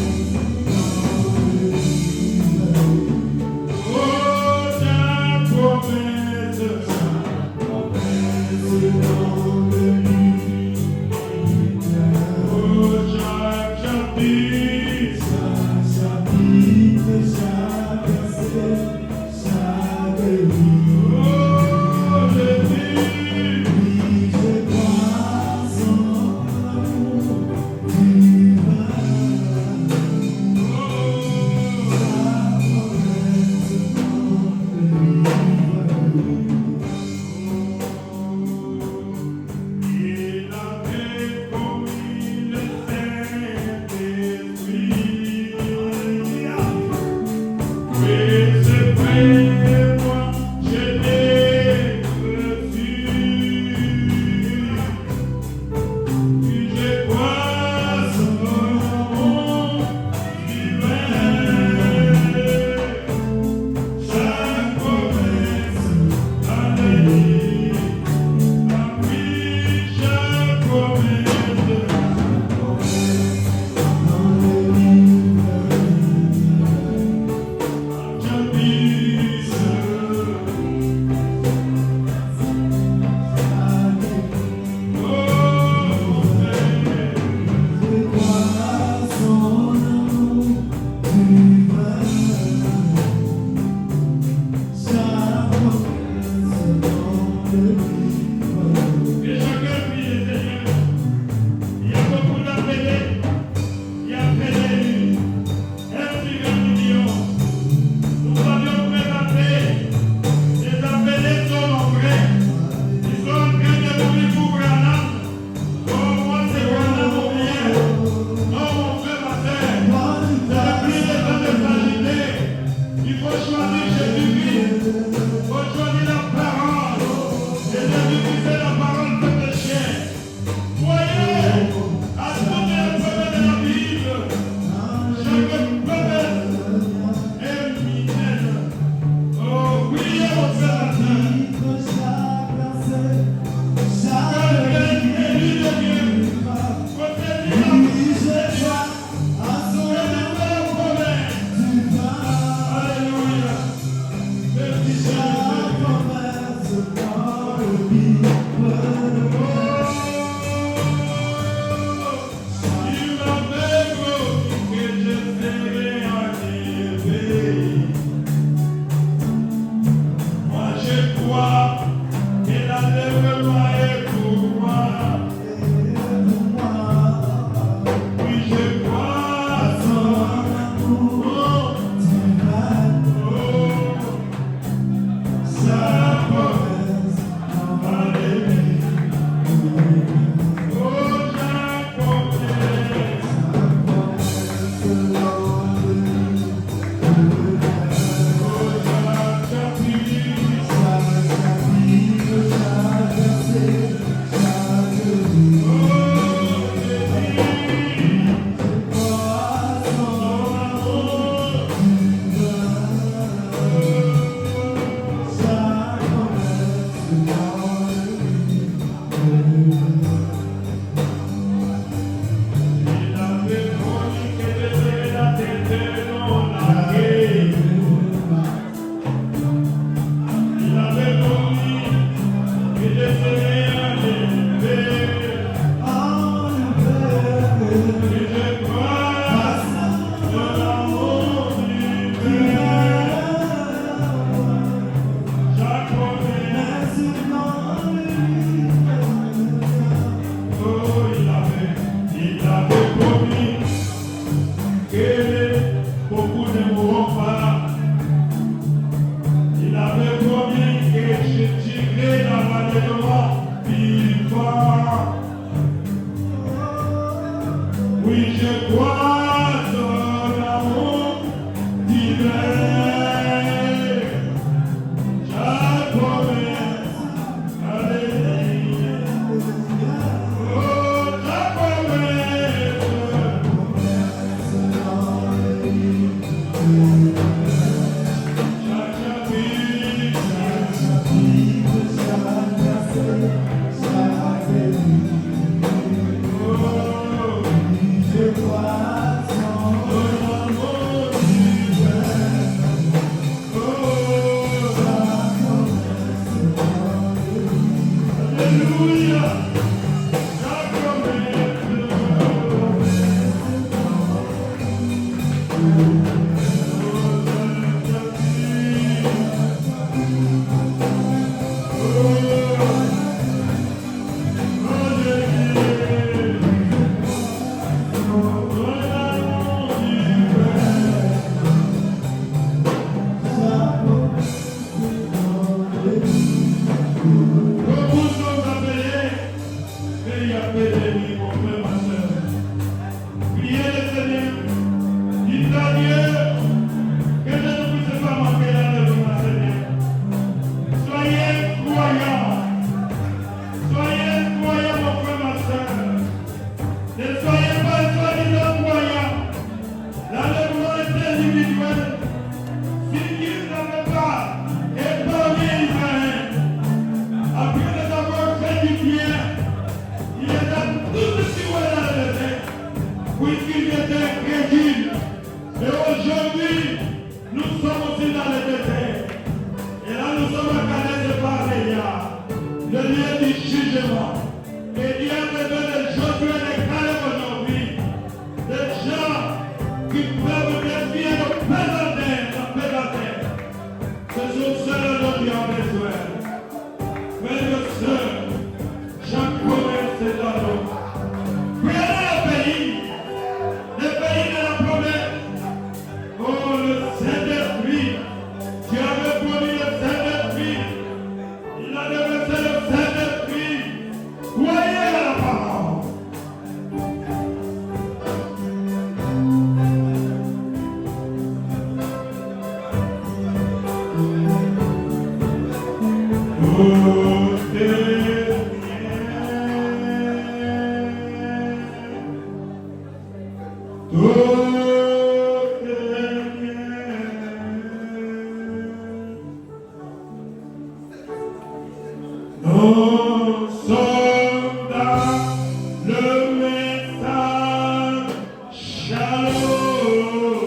dans le désert. Et là, nous sommes à Calais de parler, le lieu du jugement. Et Dieu me donne les Josué les Calais aujourd'hui. Des gens qui peuvent défier le présentateur. Ce sont ceux dont Dieu a besoin. Frères et sœurs, chaque promesse est dans nous. Prenez le pays de la promesse. Oh, le Saint-Esprit, Dieu avait promis le Saint-Esprit. Il a déversé le Saint-Esprit. Croyez à la parole. Tout est bien. Tout est bien. Nous sommes dans le message shalom.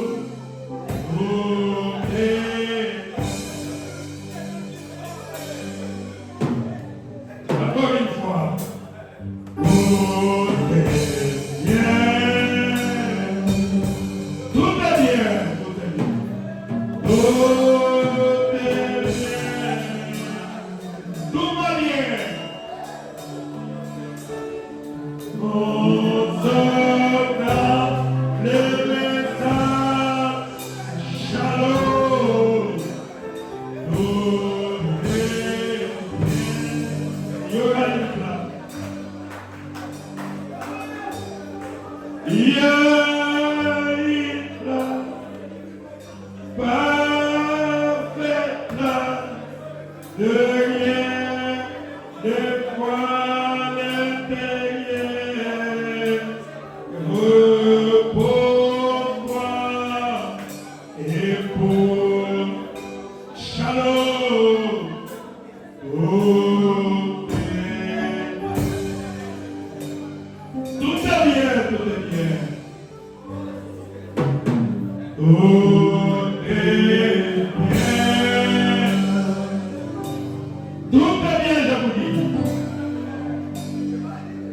Tout est encore une fois. Tout est bien. Tout est bien. Tout est bien. Tout est bien. Tout va bien. Nous sommes dans le message shalom. Tout est bien. Il y aura une place. Il y a une place. Parfaite place. De rien, de quoi l'intérieur, repos moi et pour shalom. Tout est bien, tout est bien. Tout est bien. Tout est bien, je vous dis.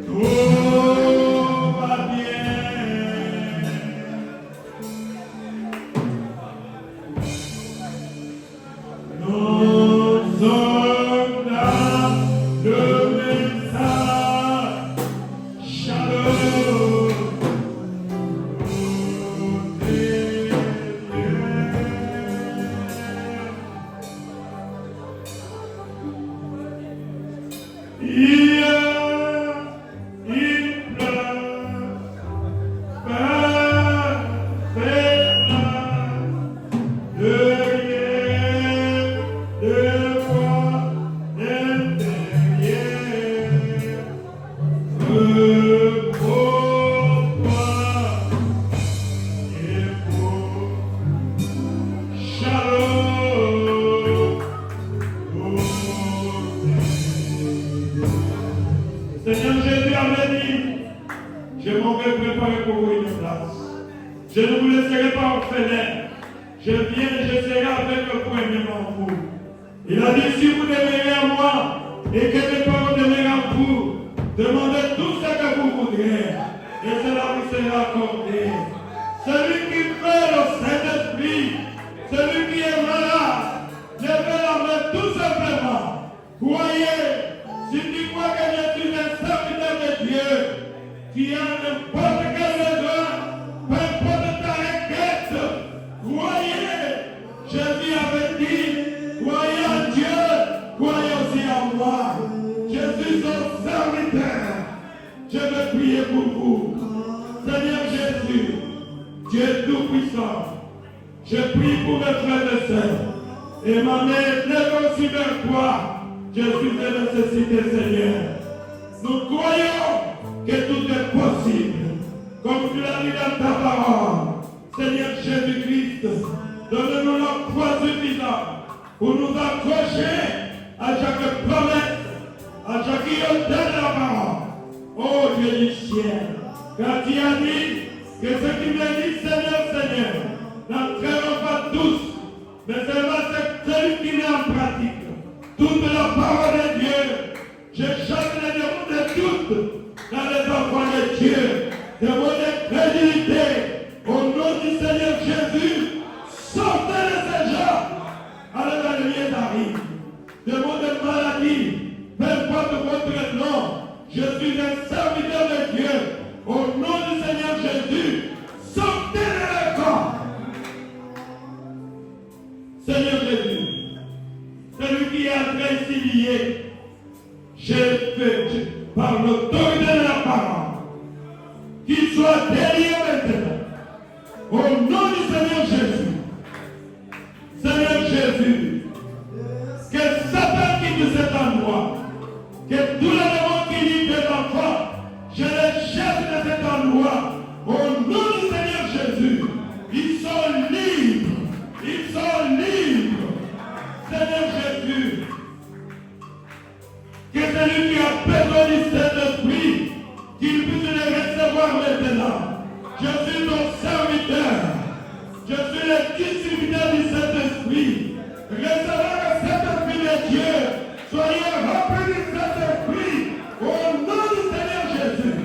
Tout va bien. Nous sommes dans le message shalom. Tout est bien. Il y a une place, parfaite place, de rien, de foi, d'intérieur, repos toi et pour shalom. Seigneur Jésus avait dit, je m'en vais préparer pour vous une place. Je ne vous laisserai pas orphelin. Je viens et je serai avec le premièrement vous. Il a dit, si vous demeurez à moi et que mes paroles demeurent en vous, demandez tout ce que vous voudrez et cela vous sera accordé. Celui qui fait le Saint-Esprit, celui qui est malade, levez la main tout simplement. Croyez. Si tu crois que je suis un serviteur de Dieu, qui a n'importe quel besoin, peu importe ta requête, croyez. Jésus avait dit, croyez en Dieu, croyez aussi en moi. Je suis son serviteur. Je vais prier pour vous. Seigneur Jésus, Dieu tout-puissant, je prie pour mes frères et sœurs. Et ma main lève aussi vers toi. Je suis de nécessité, Seigneur. Nous croyons que tout est possible. Comme tu l'as dit dans ta parole. Seigneur Jésus-Christ, donne-nous la foi suffisante pour nous accrocher à chaque promesse, à chaque hôtel de la parole. Oh Dieu du ciel, car tu as dit que ceux qui me disent Seigneur, Seigneur, n'entreront pas tous mais seulement c'est celui qui met en pratique toute la parole de Dieu. Je chasse les démons de doute dans les enfants de Dieu, démons de crédulité. Au nom du Seigneur Jésus, sortez de ces gens. Alléluia, David. Démons de maladie, peu importe votre nom, je suis un serviteur de Dieu. Au nom du Seigneur Jésus, sortez de leur corps. Seigneur Jésus, celui qui est entré ici lié, j'ai fait par l'autorité de la parole, qu'il soit délié maintenant. Au nom du Seigneur Jésus. Seigneur Jésus, que Satan quitte cet endroit, que tous les démons qui livrent des enfants, je les jette de cet endroit. Au nom du Seigneur Jésus, ils sont libres. Ils sont libres. Seigneur Jésus, que celui qui a besoin du Saint-Esprit, qu'il puisse le recevoir maintenant. Je suis ton serviteur. Je suis le distributeur du Saint-Esprit. Recevez le Saint-Esprit de Dieu. Soyez remplis du Saint-Esprit. Au nom du Seigneur Jésus.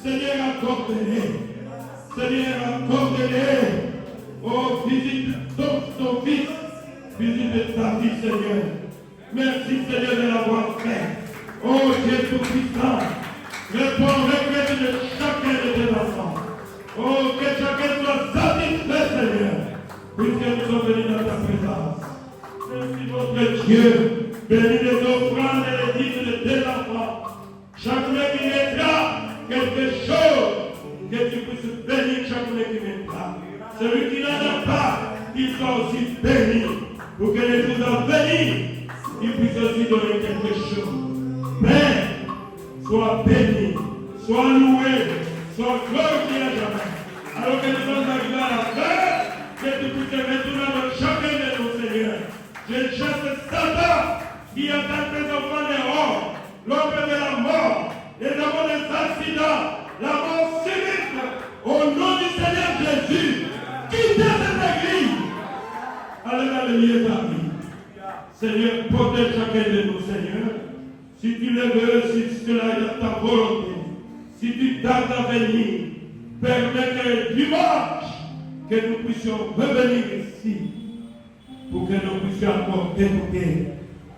Seigneur, accorde-les. Seigneur, accorde-les. Oh, visite ton fils. Visite ta fille, Seigneur. Merci, Seigneur, de l'avoir fait. Oh, Dieu tout-puissant. Réponds aux requêtes de chacun de tes enfants. Oh, que chacun soit satisfait, Seigneur, puisque nous sommes venus dans ta présence. Merci, notre Dieu. Bénis les offrandes et les dîmes de tes enfants. Chacun qui mettra quelque chose, que tu puisses bénir chacun qui mettra. Celui qui n'en a pas, qu'il soit aussi béni. Pour que les jours à venir, il puisse aussi donner quelque chose. Père, sois béni, sois loué, sois glorifié à jamais. Alors que nous sommes arrivés à la fin, que tu puisses retourner dans chacun de nos seigneurs. Je chasse Satan qui attaque tes enfants dehors, l'ombre de la mort, les démons des accidents, la mort subite. Au nom du Seigneur Jésus, quittez cette église. Alléluia, ta vie. Seigneur, protège chacun de nous, Seigneur. Si tu le veux, si cela est ta volonté, si tu tardes à venir, permets que dimanche, que nous puissions revenir ici, pour que nous puissions encore t'écouter,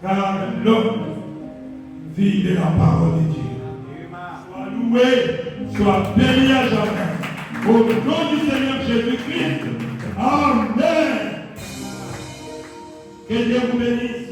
car l'homme vit de la parole de Dieu. Sois loué, sois béni à jamais. Au nom du Seigneur Jésus-Christ. Amen. Que Dieu vous bénisse.